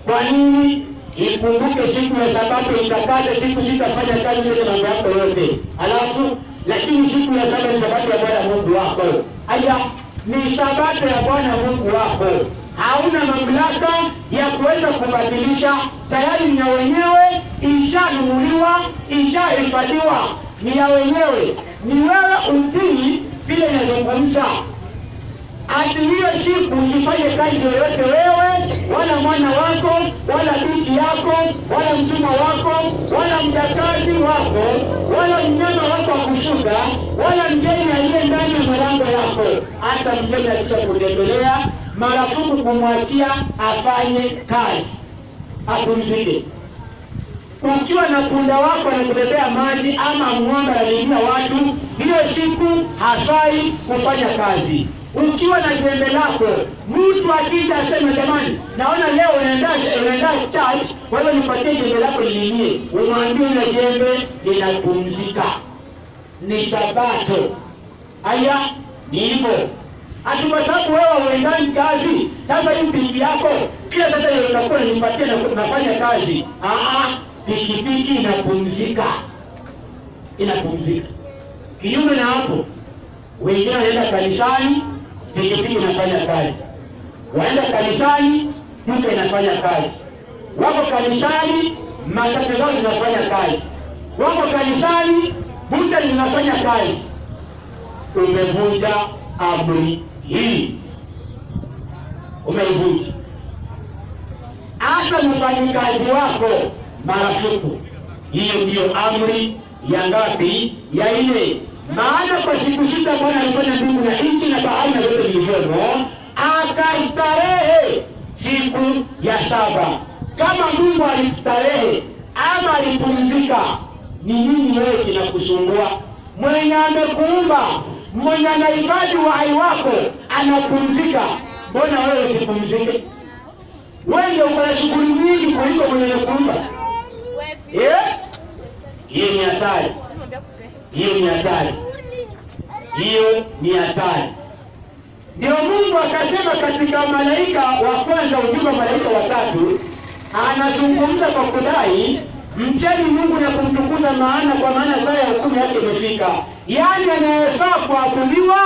Kwa nini? Ikumbuke siku ya Sabato, itakaze siku sita, fanya kazi yote, mambo yako yote. Alafu lakini siku ya saba ni Sabato ya Bwana Mungu wako. Aya, ni Sabato ya Bwana Mungu wako. Hauna mamlaka ya kuweza kubadilisha. Tayari ni ya wenyewe, ishanunuliwa, ishahifadhiwa. Ni ya wenyewe. Ni wewe utii vile ninazungumza. Ati hiyo siku usifanye kazi yoyote wewe, wala mwana wako, wala binti yako, wala mtumwa wako, wala mjakazi wako, wala mnyama wako wa kufuga, wala mgeni aliye ndani ya mlango yako. Hata mgeni akija kutembelea, marufuku kumwachia afanye kazi, apumzike. Ukiwa na punda wako na kubebea maji ama ng'ombe analinda watu, hiyo siku hafai kufanya kazi. Ukiwa na jembe lako, mtu akija aseme jamani, naona leo unaenda church, kwa hiyo nipatie jembe lako nilinie, umwambie na jembe linapumzika. Ni Sabato. Aya, ni hivyo. Ati kwa sababu wewe uendani kazi, sasa hii piki yako kila sasa ile unakuwa nipatie na unafanya kazi. Pikipiki inapumzika. Inapumzika. Kinyume na hapo, wengine wanaenda kanisani, pikipiki inafanya kazi. Waenda kanisani, duka inafanya kazi. Wako kanisani, matatu zao zinafanya kazi. Wako kanisani, buta zinafanya kazi. Umevunja amri hii. Umeivunja. Hata mfanyikazi wako marufuku. Hiyo ndiyo amri ya ngapi? Ya 4. Maana kwa siku sita Bwana alifanya mbingu na nchi na bahari na vyote vilivyomo, akastarehe siku ya saba. Kama Mungu alistarehe ama alipumzika, ni nini wewe kinakusumbua? Mwenye amekuumba, mwenye anahifadhi uhai wako anapumzika, mbona wewe usipumzike? Wewe ndio uko na shughuli nyingi kuliko mwenye amekuumba. Hiyo ni hatari. Hiyo ni hatari. Hiyo ni hatari. Ndio Mungu akasema katika malaika wa kwanza, ujumbe wa malaika wa 3, anazungumza kwa kudai mcheni Mungu na kumtukuza, kwa maana saa ya hukumu yake imefika. Yaani anayefaa kuabudiwa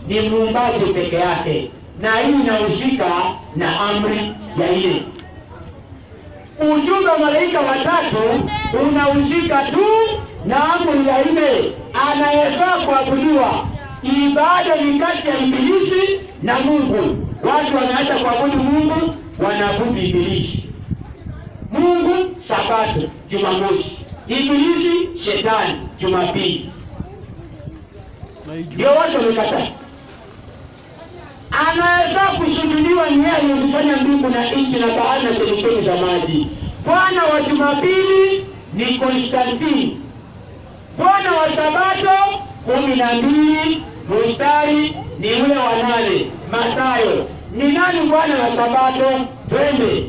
ni muumbaji peke yake, na hii inahusika na amri ya 4. Ujumbe wa malaika wa 3 unahusika tu na amri ya 4. Anayefaa kuabudiwa, ibada ni kati ya ibilisi na Mungu. Watu wanaacha kuabudu Mungu, wanaabudu ibilisi. Mungu Sabato, Jumamosi. Ibilisi, Shetani, Jumapili. Ndio watu wamekataa. Anaweza kusujudiwa ni yeye aliyefanya mbingu na nchi na bahari na chemchemi za maji. Bwana wa Jumapili ni Konstantini. Bwana wa Sabato 12 mstari ni ule wa 8 Mathayo. Ni nani Bwana wa Sabato? Twende.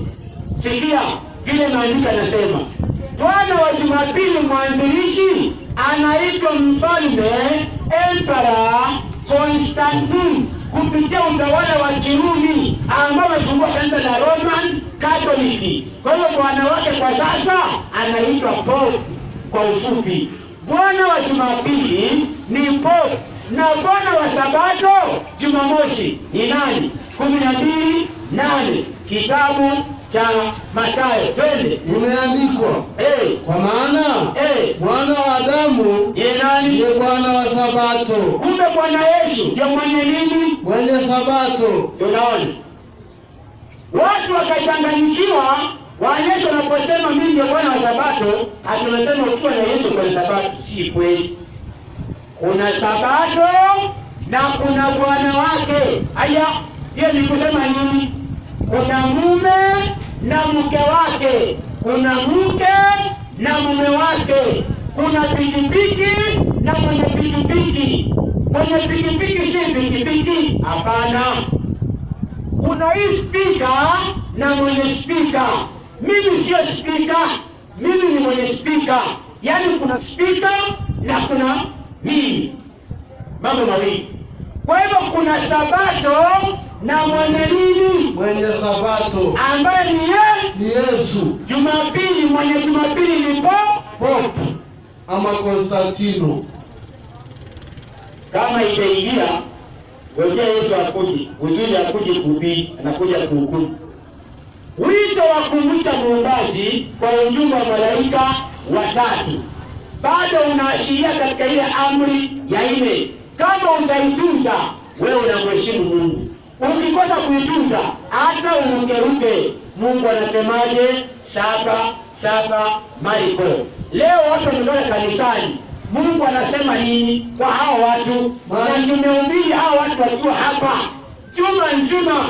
Sikia vile maandiko yanasema. Bwana wa Jumapili mwanzilishi anaitwa mfalme Emperor Konstantini kupitia utawala wa Kirumi ambao umefungua kanisa la Roman Catholic. Kwa hiyo bwana wake kwa sasa anaitwa Pope kwa ufupi. Bwana wa Jumapili ni Pope na Bwana wa Sabato Jumamosi ni nani? 12:8 kitabu cha Mathayo. Twende. Imeandikwa kwa maana mwana wa Adamu ndiye Bwana wa Sabato. Kumbe Bwana Yesu ndio mwenye nini? Mwenye Sabato. Unaona, watu wakachanganyikiwa. Yesu anaposema mimi ndio Bwana wa Sabato, atunasema ukiwa na Yesu kwa Sabato. Si kweli. Kuna Sabato na kuna bwana wake. Haya, hiyo ni kusema nini? Kuna mume na mke wake, kuna mke na mume wake, kuna pikipiki na mwenye pikipiki. Mwenye pikipiki si pikipiki, hapana. Kuna hii spika na mwenye spika. Mimi sio spika, mimi ni mwenye spika. Yaani kuna spika na kuna mimi, mambo mawili. Kwa hivyo kuna Sabato na mwenye nini? Mwenye Sabato ambaye ni Yesu. Jumapili, mwenye Jumapili ni Pope ama Konstantino. Kama itaingia ngojea Yesu akuje, uzuri akuje kuhubiri, anakuja kuhukumu. Wito wa kumcha Muumbaji kwa ujumbe wa malaika watatu bado unaashiria katika ile amri ya 4. Kama utaitunza wewe unamheshimu Mungu. Ukikosa kuitunza hata urukeruke, Mungu anasemaje? 7:7 Marko. Leo watu wanaenda kanisani, Mungu anasema nini kwa hao watu? Na tumehubiri hao watu wakiwa hapa juma nzima,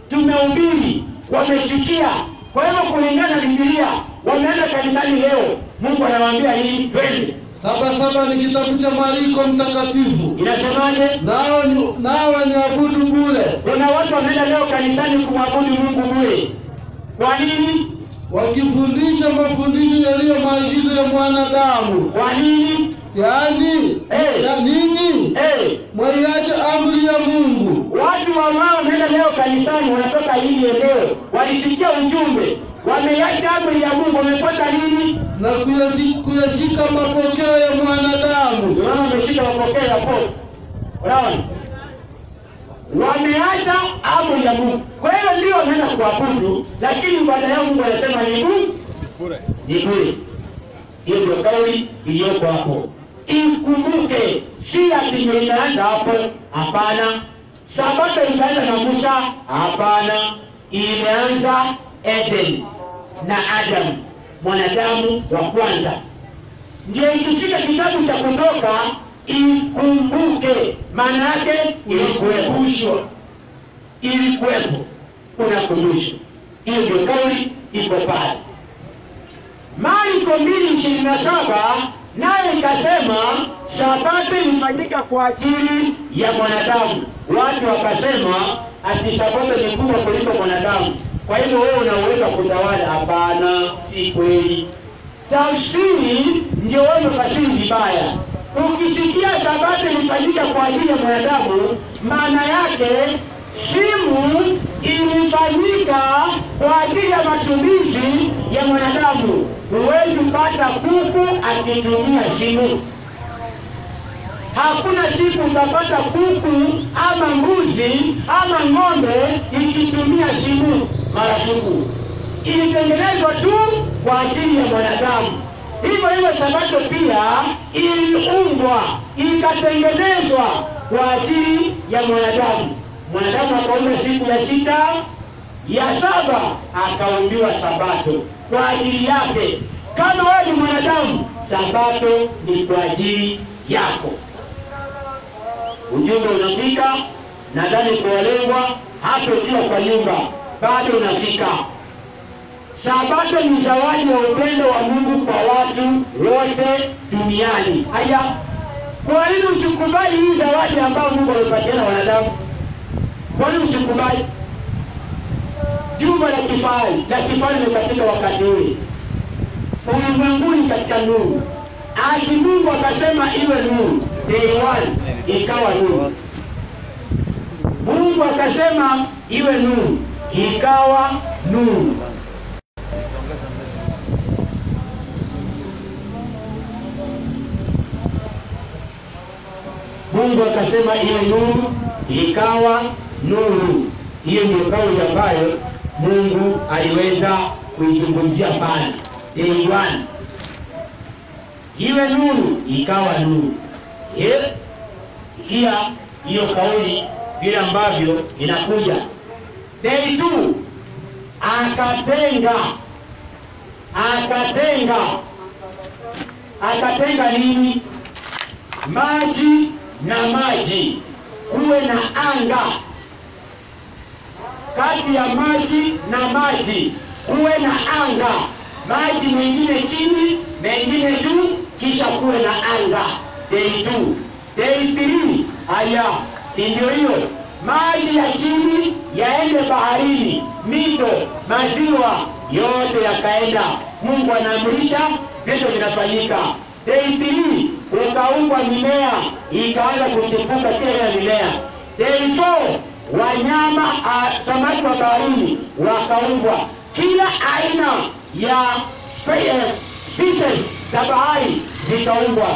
tumehubiri, wamesikia. Kwa hivyo kulingana na Biblia wameenda kanisani leo, Mungu anawaambia nini? Twende. 7:7 ni kitabu cha Marko mtakatifu. Inasemaje? Nao ni abudu bure. Kuna watu wameenda leo kanisani kumwabudu Mungu bure. Kwa nini? Wakifundisha mafundisho yaliyo maagizo ya mwanadamu. Kwa nini? Yaani ninyi mwaiacha amri ya Mungu. Watu ambao wameenda leo kanisani wanatoka hili eneo, walisikia ujumbe, wameiacha amri ya Mungu, wamefuata nini? Na kuyashika mapokeo ya mwanadamu. Wao wameshika mapokeo ya Pope. Unaona? Wameacha amri ya Mungu. Kwa hiyo ndio wanaenda kuabudu, lakini ibada yao Mungu anasema ni bure. Ni bure. Hiyo ndio kauli iliyoko hapo. Ikumbuke, si ati inaanza hapo, hapana. Sabato ilianza na Musa, hapana. Imeanza Eden na Adam, mwanadamu wa kwanza. Ndio ikifika kitabu cha Kutoka, ikumbuke, maana yake ilikuwepo, unakumbushwa. Hiyo ndio kauli iko pale. Marko 2:27 naye ikasema Sabato ilifanyika kwa ajili ya mwanadamu. Watu wakasema ati Sabato ni kubwa kuliko mwanadamu, kwa hivyo wewe unaweza kutawala. Hapana, si kweli. Tafsiri ndio wewe unafasiri vibaya. Ukisikia Sabato ilifanyika kwa ajili ya mwanadamu, maana yake simu ilifanyika kwa ajili ya matumizi ya mwanadamu. Huwezi pata kuku akitumia simu. Hakuna siku utapata kuku ama mbuzi ama ng'ombe ikitumia simu. Marafiki, ilitengenezwa tu kwa ajili ya mwanadamu. Hivyo hivyo Sabato pia iliumbwa, ikatengenezwa kwa ajili ya mwanadamu. Mwanadamu akaumba siku ya 6, ya 7 akaumbiwa Sabato kwa ajili yake. Kama wewe ni mwanadamu, Sabato ni kwa ajili yako. ujumbe unafika. Nadhani kwa walengwa hata ukiwa kwa nyumba bado unafika. Sabato ni zawadi ya upendo wa Mungu kwa watu wote duniani. Haya, kwa nini usikubali hii zawadi ambayo Mungu amepatia wanadamu? Kwa nini usikubali? Jumba la kifahari ni katika wakati ule. Ulimwenguni katika nuru. Ati Mungu akasema iwe nuru. Day one ikawa nuru. Mungu akasema iwe nuru, ikawa nuru. Mungu akasema iwe nuru, ikawa nuru. Hiyo ndio kauli ambayo Mungu aliweza kuizungumzia pale. Day one iwe nuru, ikawa nuru. Sikia hiyo kauli vile ambavyo inakuja. Day 2 akatenga nini? Maji na maji, kuwe na anga. Kati ya maji na maji kuwe na anga, maji mengine chini mengine juu, kisha kuwe na anga. Day 2. Day 3 haya, si ndio hiyo? Maji ya chini yaende baharini, mito, maziwa yote yakaenda. Mungu anaamrisha, vitu vinafanyika. Day 3 ukaumbwa mimea, ikaanza kuchipuka kila mimea. Day 4 wanyama, samaki wa baharini wakaumbwa, kila aina ya species za bahari zikaumbwa.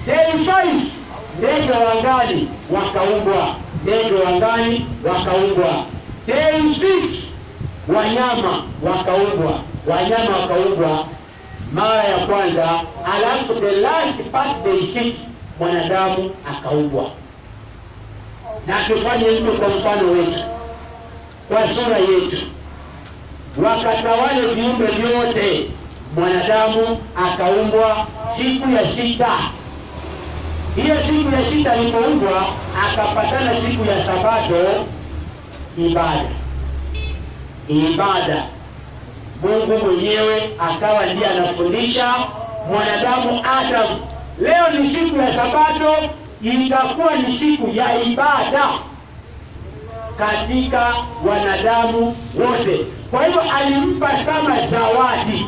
Day 5 ndege wa angani wakaumbwa, Day 6 wanyama wakaumbwa mara ya kwanza, alafu the last part day 6 mwanadamu akaumbwa. Na tufanye mtu kwa mfano wetu, kwa sura yetu, wakatawale viumbe vyote. Mwanadamu akaumbwa siku ya 6. Hiyo siku ya 6 alipoumbwa, akapatana siku ya Sabato ibada. Mungu mwenyewe akawa ndiye anafundisha mwanadamu Adam, leo ni siku ya Sabato, itakuwa ni siku ya ibada katika wanadamu wote. Kwa hivyo alimpa kama zawadi,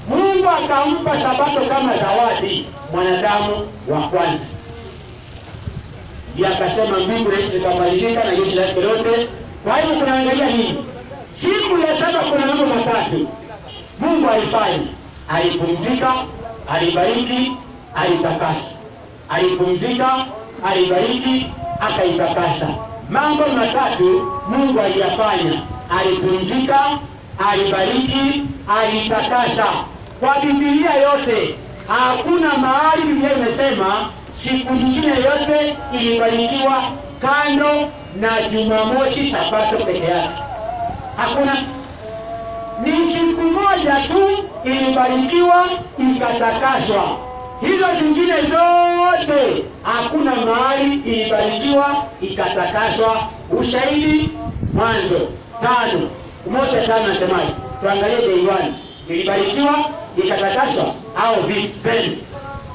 Mungu akampa Sabato kama zawadi mwanadamu wa kwanza. Ndiye akasema mbingu na nchi zikamalizika na jeshi lake lote. Kwa hivyo tunaangalia nini? Siku ya 7 kuna mambo matatu Mungu alifanya. Alipumzika, alibariki, alitakasa. Alipumzika, alibariki, akaitakasa. Mambo matatu Mungu aliyafanya: alipumzika, alibariki, alitakasa. Kwa Biblia yote hakuna mahali Biblia imesema siku nyingine yote ilibarikiwa kando na Jumamosi, Sabato peke yake. Hakuna. Ni siku moja tu ilibarikiwa ikatakaswa. Hizo zingine zote hakuna mahali ilibarikiwa ikatakaswa. Ushahidi Mwanzo 5:1-5 nasemaje? Tuangalie day 1. Ilibarikiwa ikatakaswa au vipi?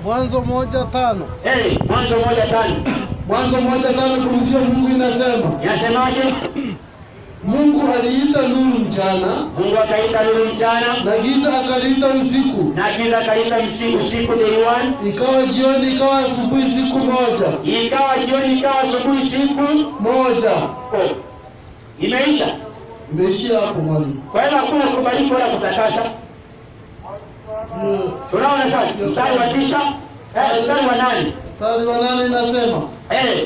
Mwanzo 1:5. Mwanzo 1:5. Mwanzo 1:5 kumzia Mungu inasema. Yasemaje? Mungu aliita nuru mchana. Mungu akaita nuru mchana. Na giza akaliita usiku. Na giza akaliita usiku day 1. Ikawa jioni, ikawa asubuhi siku moja. Ikawa jioni, ikawa asubuhi siku moja. Imeisha. Imeishia hapo mwalimu. Kwa hiyo hakuna kubariki wala kutakasa. Unaona sasa mstari wa 9, mstari wa 8. Mstari wa 8 inasema,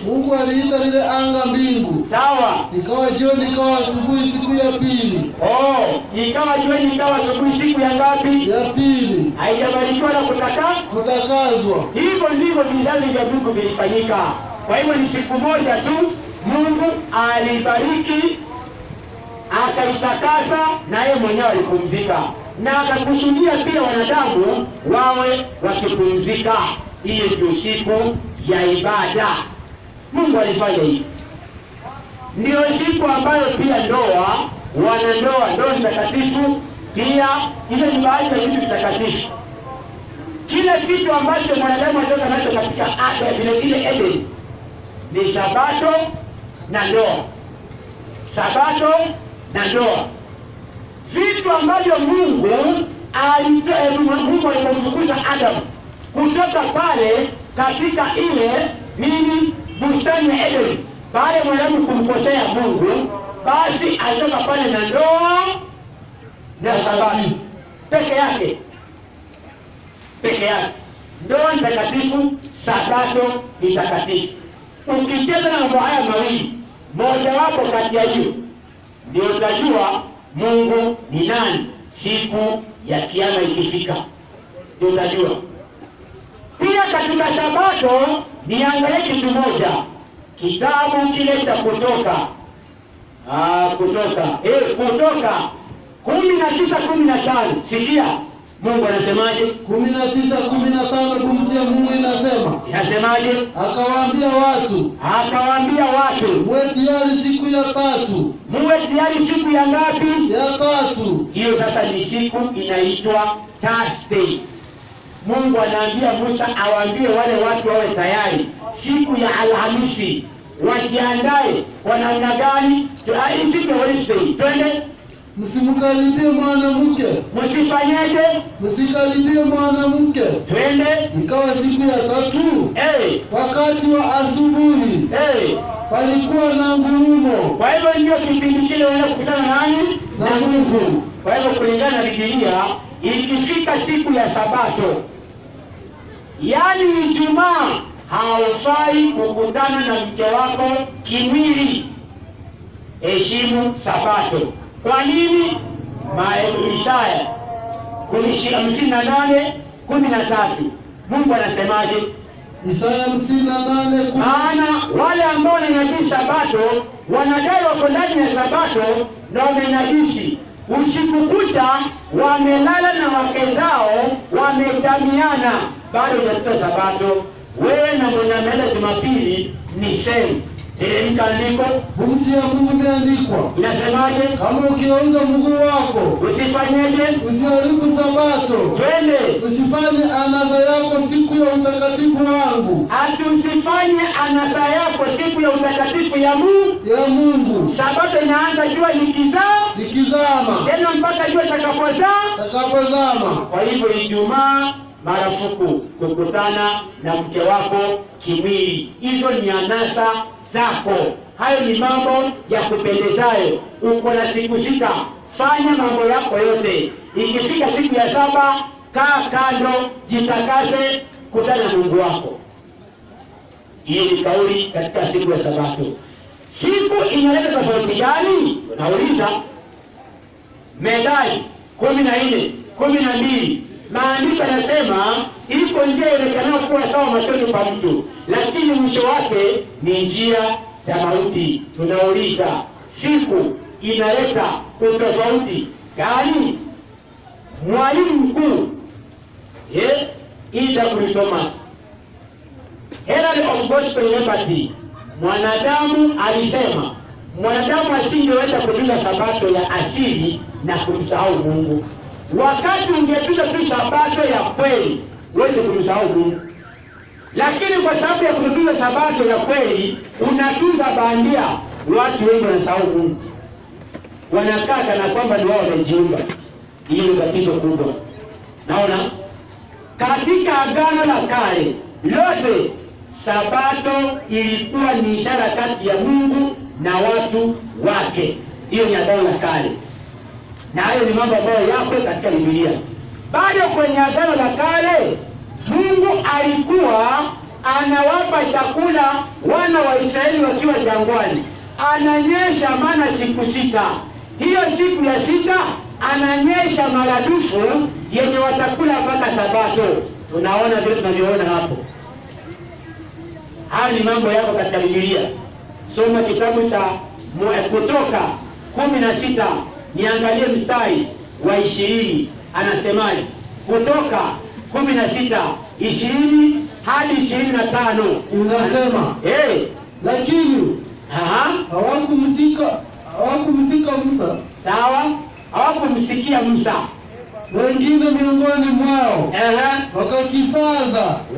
Mungu aliita lile anga mbingu. Sawa. Ikawa jioni, ikawa asubuhi siku ya pili. Ikawa jioni, ikawa asubuhi siku ya ngapi? Ya pili. Haijabarikiwa na kutakazwa. Hivyo ndivyo vizazi vya Mungu vilifanyika. Kwa hivyo ni siku moja tu Mungu alibariki, akaitakasa, na yeye mwenyewe alipumzika. Na akakusudia pia wanadamu wawe wakipumzika. Hiyo ndio siku ya ibada. Mungu alifanya hivi. Ndio siku ambayo pia ndoa, wanandoa, ndoa takatifu, pia ile ni baadhi ya vitu vitakatifu. Kile kitu ambacho mwanadamu anatoka nacho katika Ada vile vile Eden ni Sabato na ndoa. Sabato na ndoa. Vitu ambavyo Mungu alipomfukuza Adamu kutoka pale katika ile bustani ya Eden, baada ya mwanadamu kumkosea Mungu, basi alitoka pale na ndoa na Sabato peke yake. Ndoa ni takatifu, Sabato ni takatifu. Ukicheza na mambo haya mawili, moja wapo kati ya hiyo, ndio utajua Mungu ni nani siku ya kiyama ikifika. Ndio utajua. Pia katika Sabato niangalie kitu moja. Kitabu kile cha Kutoka. Kutoka 19:15. Sikia Mungu anasemaje? 19:15 pumzi ya Mungu inasema. Inasemaje? Akawaambia watu, muwe tayari siku ya tatu. Muwe tayari siku ya ngapi? Ya tatu. Hiyo sasa ni siku inaitwa Thursday. Mungu anaambia Musa awaambie wale watu wawe tayari siku ya Alhamisi. Wajiandae kwa namna gani? Siku ya Wednesday. Twende. Msimkaribie mwanamke. Msifanyeje? Msikaribie mwanamke. Twende. Ikawa siku ya tatu. Wakati wa asubuhi. Palikuwa na ngurumo. Kwa hivyo ndio kipindi kile wale kukutana nani? Na Mungu. Kwa hivyo kulingana na Biblia, ikifika siku ya Sabato, yani Ijumaa, haufai kukutana na mke wako kimwili. Heshimu Sabato. Kwa nini? Isaya 58:13. Mungu anasemaje? Isaya 58:13. Maana wale ambao wananajisi Sabato wanadai wako ndani ya Sabato na wamenajisi. Usiku kucha wamelala na wake zao wametamiana, bado hujatoka Sabato. Wewe na mwenye ameenda Jumapili ni same. Teremka andiko. Pumzi ya Mungu imeandikwa. Inasemaje? Kama ukiuza mguu wako, usifanyeje? Usiharibu Sabato. Twende. Usifanye anasa yako siku ya utakatifu wangu. Usifanye anasa yako siku ya utakatifu ya Mungu. Sabato inaanza jua likizama. Tena mpaka jua takapozama. Kwa hivyo Ijumaa marufuku kukutana na mke wako kimwili. Hizo ni anasa zako. Hayo ni mambo ya kupendezayo. Uko na siku 6, fanya mambo yako yote. Ikifika siku ya 7, kaa kando, jitakase, kutana na Mungu wako. Hiyo ni kauli katika siku ya Sabato. Siku inaleta tofauti gani? Nauliza. Methali 14:12. Maandiko yanasema iko njia inaonekana kuwa sawa machoni pa mtu, lakini mwisho wake ni njia za mauti. Tunauliza, siku inaleta utofauti gani? Mwalimu mkuu E.W. Thomas, Herald of Gospel Liberty, mwanadamu alisema mwanadamu asingeweza kutunza Sabato ya asili na kumsahau Mungu. Wakati ungetunza tu Sabato ya kweli, uweze kumsahau Mungu. Lakini kwa sababu ya kutunza Sabato ya kweli, unatunza bandia, watu wengi wanasahau Mungu. Wanakaa kana kwamba ni wao wamejiumba. Hiyo ni tatizo kubwa. Naona katika Agano la Kale lote Sabato ilikuwa ni ishara kati ya Mungu na watu wake. Hiyo ni Agano la Kale. Na hayo ni mambo ambayo yako katika Biblia. Bado kwenye Agano la Kale, Mungu alikuwa anawapa chakula wana wa Israeli wakiwa jangwani. Ananyesha mana siku 6. Hiyo siku ya 6 ananyesha maradufu yenye watakula mpaka Sabato. Tunaona vile tunavyoona hapo. Hayo ni mambo yako katika Biblia. Soma kitabu cha Kutoka 16. Niangalie mstari wa 20. Anasemaje? Kutoka 16:20 hadi 25 inasema, lakini hawakumsika Musa. Sawa, hawakumsikia Musa. Wengine miongoni mwao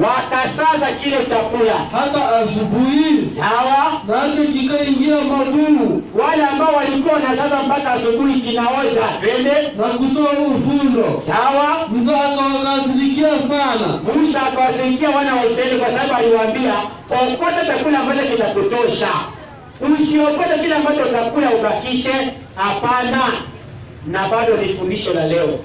wakasaza kile chakula hata asubuhi. Sawa, nacho kikaingia magumu. Wale ambao walikuwa wanasaza mpaka asubuhi kinaoza twende na kutoa ufundo. Sawa, Musa akawakasirikia sana. Musa akawasirikia wana wa Israeli kwa sababu aliwaambia, okota chakula ambacho kitakutosha. Usiokote kile ambacho utakula ubakishe, hapana. Na bado ni fundisho la leo.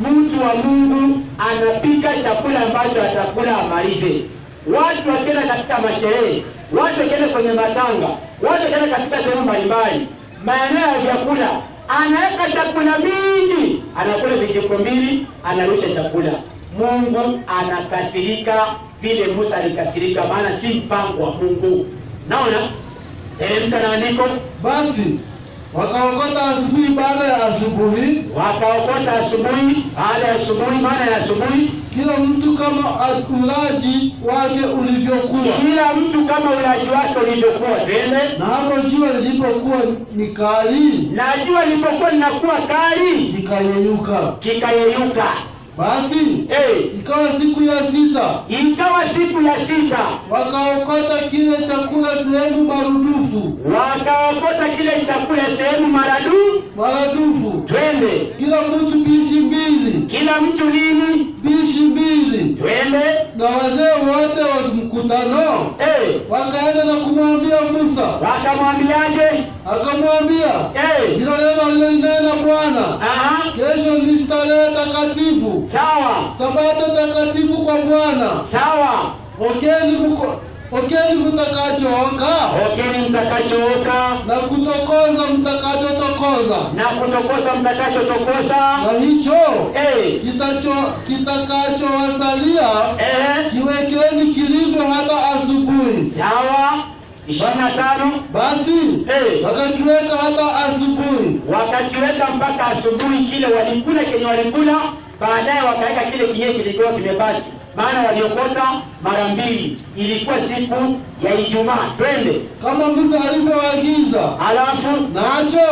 Mtu wa Mungu anapika chakula ambacho atakula amalize. Watu wakienda katika masherehe, watu wakienda kwenye matanga, watu wakienda katika sehemu mbalimbali, maeneo ya vyakula, anaweka chakula mingi, anakula vijiko 2, anarusha chakula. Mungu anakasirika vile Musa alikasirika, maana si mpango wa Mungu. Naona? Mtaandiko basi wakaokota asubuhi baada ya asubuhi. Wakaokota asubuhi baada ya asubuhi, maana ya asubuhi. Kila mtu kama ulaji wake ulivyokuwa. Kila mtu kama ulaji wake ulivyokuwa. Twende. Na hapo jua lilipokuwa ni kali. Na jua lilipokuwa linakuwa kali. Kikayeyuka. Basi ikawa siku ya 6. Ikawa siku ya 6. Wakaokota kile chakula sehemu marudufu. Wakaokota kile chakula sehemu maradufu. Twende. Kila mtu bishi 2. Kila mtu nini? Bishi 2. Twende. Na wazee wote wa mkutano wakaenda na kumwambia Musa. Wakamwambiaje? Akamwambia, hilo neno alilonena Bwana. Kesho ni starehe takatifu. Sawa. Sabato takatifu kwa Bwana. Sawa. Okeni mtakachooka. Okeni mtakachooka. Na kutokoza mtakachotokoza. Na kutokoza mtakachotokoza. Na hicho kitakachowasalia kiwekeni kilindwe hata asubuhi. Sawa. 25. Basi wakakiweka hata asubuhi. Wakakiweka mpaka asubuhi. Kile walikula kenye walikula, baadaye wakaweka kile kinye kilikuwa kimebaki. Maana waliokota mara 2. Ilikuwa siku ya Ijumaa. Twende. Kama Musa alivyoagiza. Alafu nacho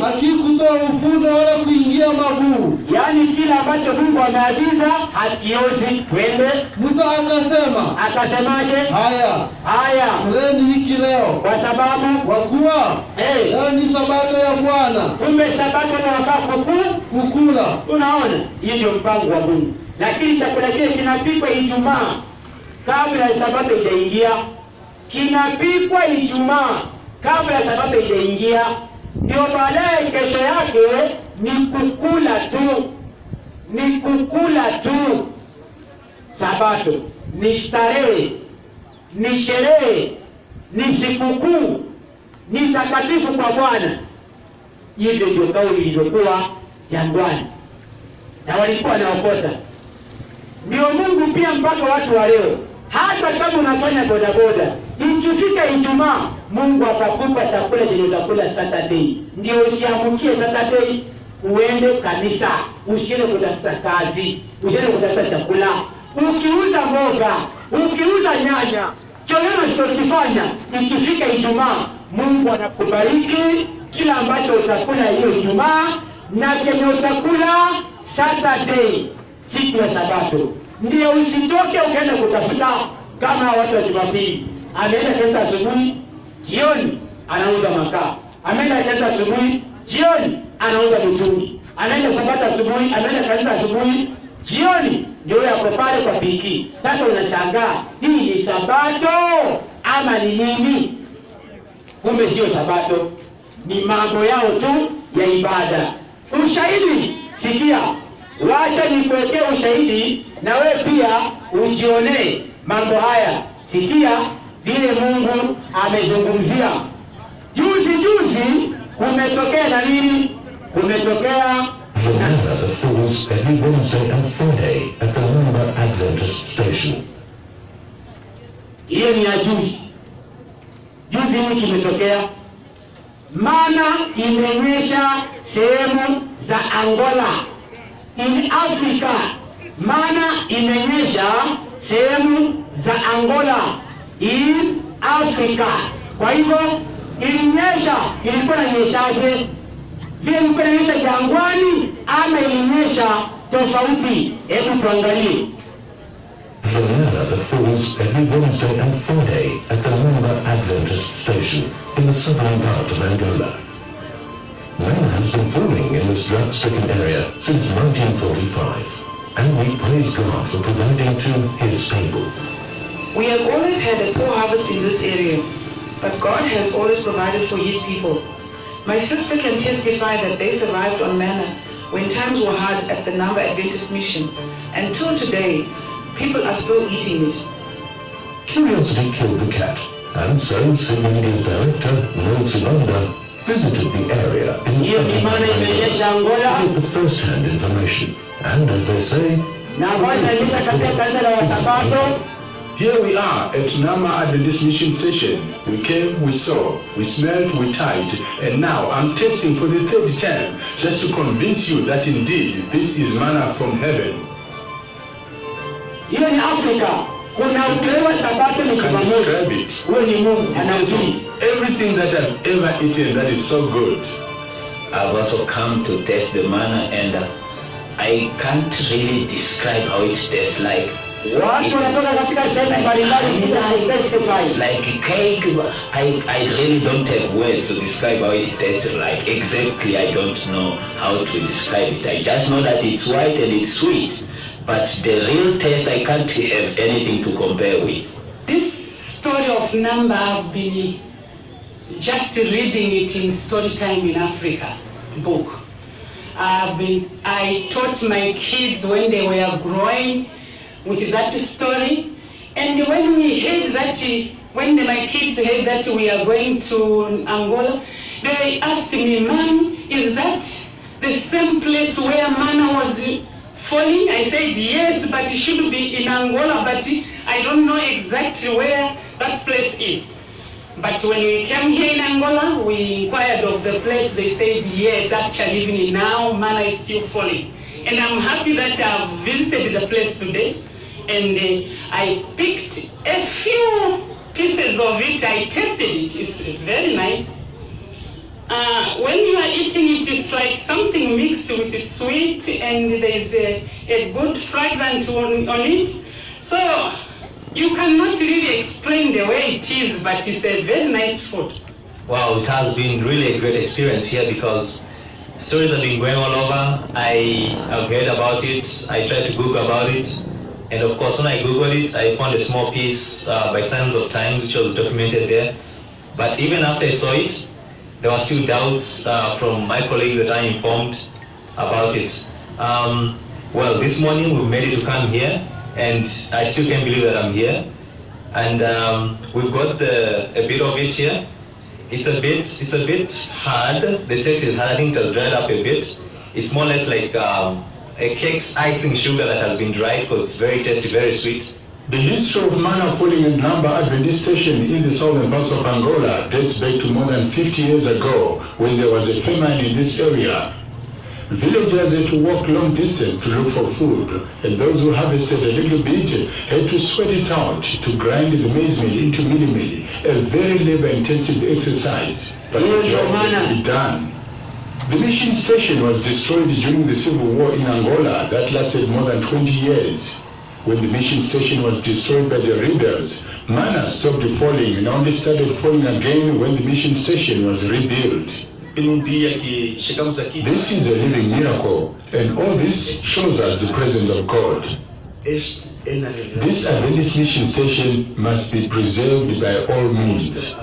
hakikutoa ufundo wala kuingia mabuu. Yaani kila ambacho Mungu ameagiza hakiozi. Twende. Musa akasema. Akasemaje? Haya. Kuleni hiki leo. Kwa sababu kwa kuwa leo ni sabato ya Bwana. Kumbe sabato tunafaa kukula. Unaona? Hiyo ndio mpango wa Mungu. Lakini chakula kile kinapikwa Ijumaa kabla ya sabato haijaingia. Kinapikwa Ijumaa kabla ya sabato haijaingia. Ndio baadaye kesho yake ni kukula tu. Sabato ni starehe, ni sherehe, ni sikukuu, ni takatifu kwa Bwana. Hivyo ndio kauli iliyokuwa jangwani. Na walikuwa wanaokota. Ndio Mungu pia mpaka watu wa leo, hata kama unafanya bodaboda, ikifika Ijumaa Mungu atakupa chakula chenye utakula Saturday. Ndio usiamukie Saturday uende kanisa, usiende kutafuta kazi, usiende kutafuta chakula. Ukiuza mboga, ukiuza nyanya, chochote unachokifanya, ikifika Ijumaa Mungu anakubariki kila ambacho utakula hiyo Ijumaa na kenye utakula Saturday, siku ya Sabato. Ndio usitoke ukaenda kutafuta kama watu wa Jumapili. Ameenda kanisa asubuhi, jioni anauza makaa. Ameenda kanisa asubuhi, jioni anauza mitungi. Anaenda Sabato asubuhi, anaenda kanisa asubuhi, jioni ndio yako pale kwa piki. Sasa unashangaa, hii ni Sabato ama ni nini? Kumbe sio Sabato, ni mambo yao tu ya ibada. Ushahidi, sikia, wacha nikuwekee ushahidi na wewe pia ujionee mambo haya. Sikia vile Mungu amezungumzia. Juzi kumetokea na nini? Kumetokea the Fools every Wednesday and Friday at the Lumber Adventist Station. Hiyo ni ya juzi. Juzi hii kimetokea. Mana imenyesha sehemu za Angola. In Africa, mana imenyesha sehemu za Angola hii Afrika. Kwa hivyo ilinyesha, ilikuwa inanyeshaje? Vile ilikuwa inanyesha jangwani ama ilinyesha tofauti? Hebu tuangalie. The manna that falls every Wednesday and Friday at the Lumba Adventist Station in the southern part of Angola. Manna has been falling in this drought-stricken area since 1945, and we praise God for providing to His people. We have always had a poor harvest in this area, but God has always provided for His people. My sister can testify that they survived on manna when times were hard at the Lumba Adventist Mission. Until today, people are still eating it. Curiosity killed the cat, and so City Media's director, Noel Silanda, visited the area in the Angola to get the first-hand information. And as they say, here we are at Nama Adventist Mission Station. We came, we saw, we smelled, we typed, and now I'm testing for the third time just to convince you that indeed this is manna from heaven. Hiyo ni Afrika. Kuna ukilewa sabato ni Jumamosi. Huyo ni Mungu anazidi. Everything that I've ever eaten that is so good. I've also come to taste the manna, and I can't really describe how it tastes like. Watu wanatoka katika sehemu mbalimbali bila testify. It's like cake. I really don't have words to describe how it tastes like. Exactly, I don't know how to describe it. I just know that it's white and it's sweet. But the real taste, I can't have anything to compare with. This story of Namba, I've been just reading it in Storytime in Africa book. I taught my kids when they were growing with that story. And when we heard that, when my kids heard that we are going to Angola, they asked me, Mom, is that the same place where manna was falling? I said yes, but it should be in Angola, but I don't know exactly where that place is. But when we came here in Angola, we inquired of the place. They said yes, actually even now manna is still falling. And I'm happy that I've visited the place today, and I picked a few pieces of it. I tasted it. It's very nice. When you are eating it, it's like something mixed with the sweet, and there's a good fragrance on it. So you cannot really explain the way it is, but it's a very nice food. Wow, it has been really a great experience here because stories have been going all over. I have heard about it. I tried to Google about it. And of course, when I Googled it, I found a small piece by Signs of Times, which was documented there. But even after I saw it, there were still doubts from my colleagues that I informed about it. Well, this morning we made it to come here, and I still can't believe that I'm here. And we've got a bit of it here. It's a bit hard. The taste is hard. I think it has dried up a bit. It's more or less like a cake's icing sugar that has been dried, because it's very tasty, very sweet. The history of manna falling in Namba Adventist Station in the southern parts of Angola dates back to more than 50 years ago when there was a famine in this area. Villagers had to walk long distance to look for food, and those who harvested a little bit had to sweat it out to grind the maize meal into mealie meal, a very labor-intensive exercise, but the job had to be done. The mission station was destroyed during the civil war in Angola that lasted more than 20 years. When the mission station was destroyed by the rebels, manna stopped falling and only started falling again when the mission station was rebuilt. This is a living miracle, and all this shows us the presence of God. This Adventist mission station must be preserved by all means.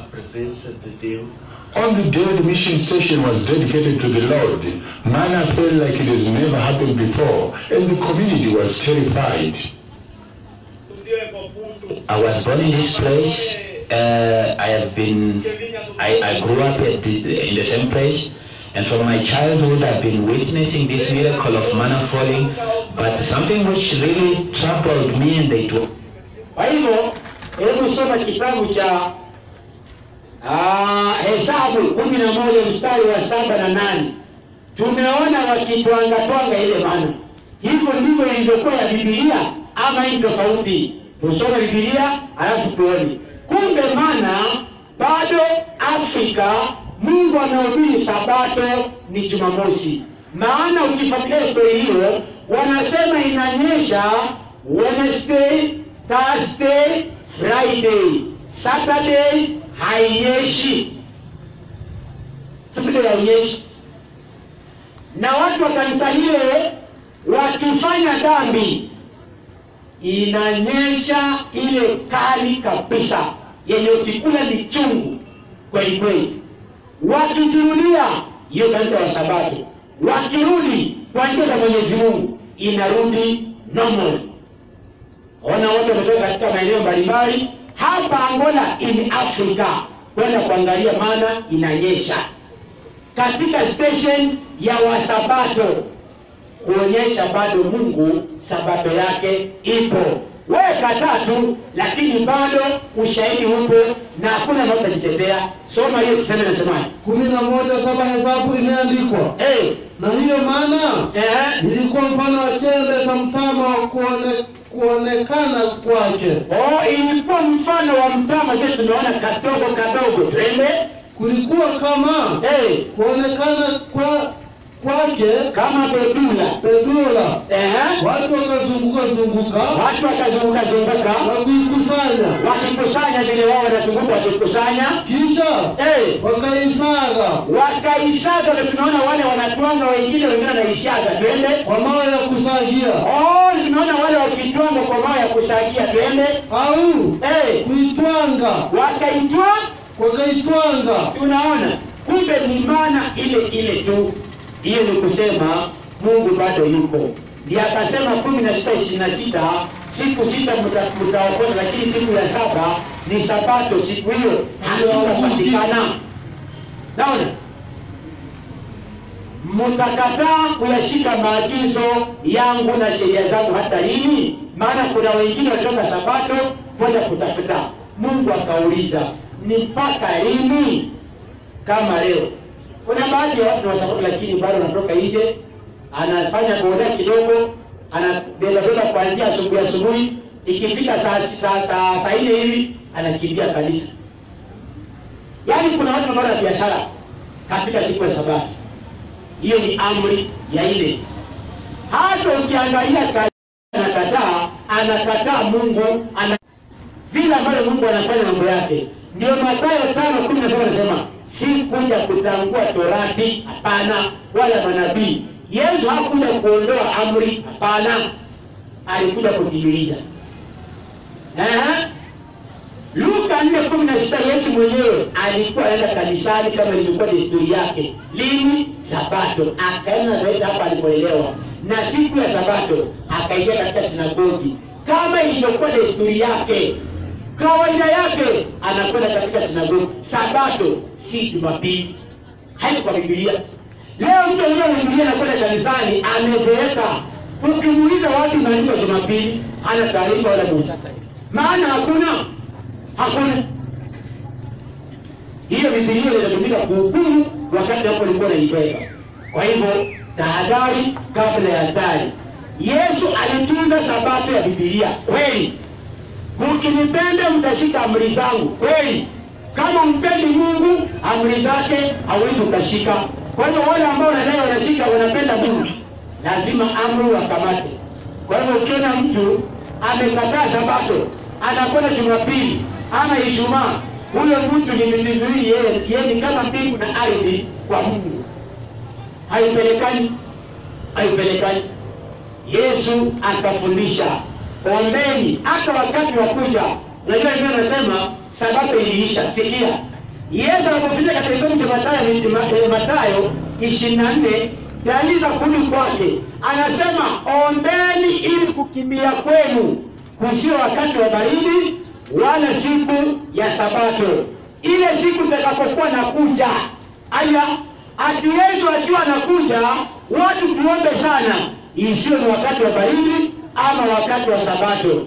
On the day the mission station was dedicated to the Lord, manna felt like it has never happened before, and the community was terrified. I was born in this place. I grew up in the same place, and from my childhood I've been witnessing this miracle of manna falling, but something which really troubled me and they took. Kwa hivyo, hebu soma kitabu cha Hesabu 11 mstari wa 7 na 8. Tumeona wakitwanga ile manna. Hivyo ndivyo ilivyokuwa ya Biblia ama hii tofauti? tusome Biblia alafu tuone. Kumbe maana bado Afrika Mungu anahubiri Sabato ni Jumamosi. Maana ukifuatilia story hiyo wanasema inanyesha Wednesday, Thursday, Friday, Saturday hainyeshi. Saturday hainyeshi. Na watu wa kanisa lile wakifanya dhambi inanyesha ile kali kabisa yenye ukikula ni chungu kweli kweli. Wakijirudia hiyo kanisa wa Sabato, wakirudi kwa njia za Mwenyezi Mungu inarudi normal. Ona watu wametoka katika maeneo mbalimbali hapa Angola in Africa kwenda kuangalia maana inanyesha katika station ya Wasabato, kuonyesha bado Mungu Sabato yake ipo. Wewe kataa tu, lakini bado ushahidi upo na hakuna mtu atajitetea. Soma hiyo tuseme nasemaje? 11:7 Hesabu imeandikwa. Na hiyo maana ilikuwa mfano wa chembe za mtama wa kuonekana kwake. Ilikuwa mfano wa mtama, je, tunaona kadogo twende. Kulikuwa kama kuonekana kwake kama bedula. Watu wakazunguka wakikusanya vile wao wanazunguka wakikusanya, kisha wakaisaga. Na tunaona wale wanatwanga, wengine wanaisiaga, twende kwa mawe ya kusagia. Tunaona wale wakitwanga kwa mawe ya kusagia, twende au kuitwanga, wakaitwanga. Unaona, kumbe ni maana ile tu. Hiyo ni kusema Mungu bado yuko. Ndiye akasema 16:26 siku 6 mtaokota, lakini siku ya 7 ni Sabato. Siku hiyo hatapatikana. Naona mtakataa kuyashika maagizo yangu na sheria zangu hata lini? Maana kuna wengine watoka Sabato kwenda kutafuta. Mungu akauliza, ni mpaka lini? Kama leo kuna baadhi ya watu wa Sabato lakini bado wanatoka nje, anafanya boda kidogo, anabeba kuanzia asubuhi, ikifika saa 4 hivi anakimbia kanisa. Yaani kuna watu ambao wana biashara katika siku ya Sabato. Hiyo ni amri ya ile. Hata ukiangalia anakataa Mungu, vile ambavyo Mungu anafanya mambo yake. Ndio Mathayo 5:17 anasema, si kuja kutangua Torati, hapana, wala manabii. Yesu hakuja kuondoa amri, hapana, alikuja kutimiliza. Luka 4:16 Yesu mwenyewe alikuwa anaenda kanisani kama ilikuwa desturi yake. Lini? Sabato. Akaenda zaidi hapa alipoelewa. Na siku ya Sabato akaingia katika sinagogi kama ilivyokuwa desturi yake. Kawaida yake anakwenda katika sinagogi. Sabato si Jumapili. Haiko kwa Biblia. Leo mtu anayehudhuria na kwenda kanisani amezeeka. Ukimuuliza watu maandiko ya Jumapili, hana taarifa wala muhtasari. Maana hakuna. Hiyo Biblia inatumika kuhukumu wakati hapo alikuwa anaibeba. Kwa hivyo tahadhari kabla ya hatari. Yesu alitunza Sabato ya Biblia kweli. Mkinipenda mtashika amri zangu kweli. Kama mpendi Mungu, amri zake hawezi ukashika. Kwa hivyo wale ambao wanashika wanapenda Mungu, lazima amri wakamate. Kwa hivyo ukiona mtu amekataa Sabato, anakwenda Jumapili ama Ijumaa, huyo mtu ni mzuri, yeye ni kama mbingu na ardhi kwa Mungu. Haipelekani. Yesu akafundisha, ombeni hata wakati wa kuja. Unajua ndio anasema Sabato iliisha. Sikia. Yesu alipofika katika kitabu cha Mathayo 24, dalili za kurudi kwake, anasema ombeni ili kukimbia kwenu kusio wakati wa baridi wala siku ya Sabato. Ile siku itakapokuwa nakuja. Ati Yesu akiwa anakuja, watu tuombe sana, isiwe ni wakati wa baridi ama wakati wa Sabato.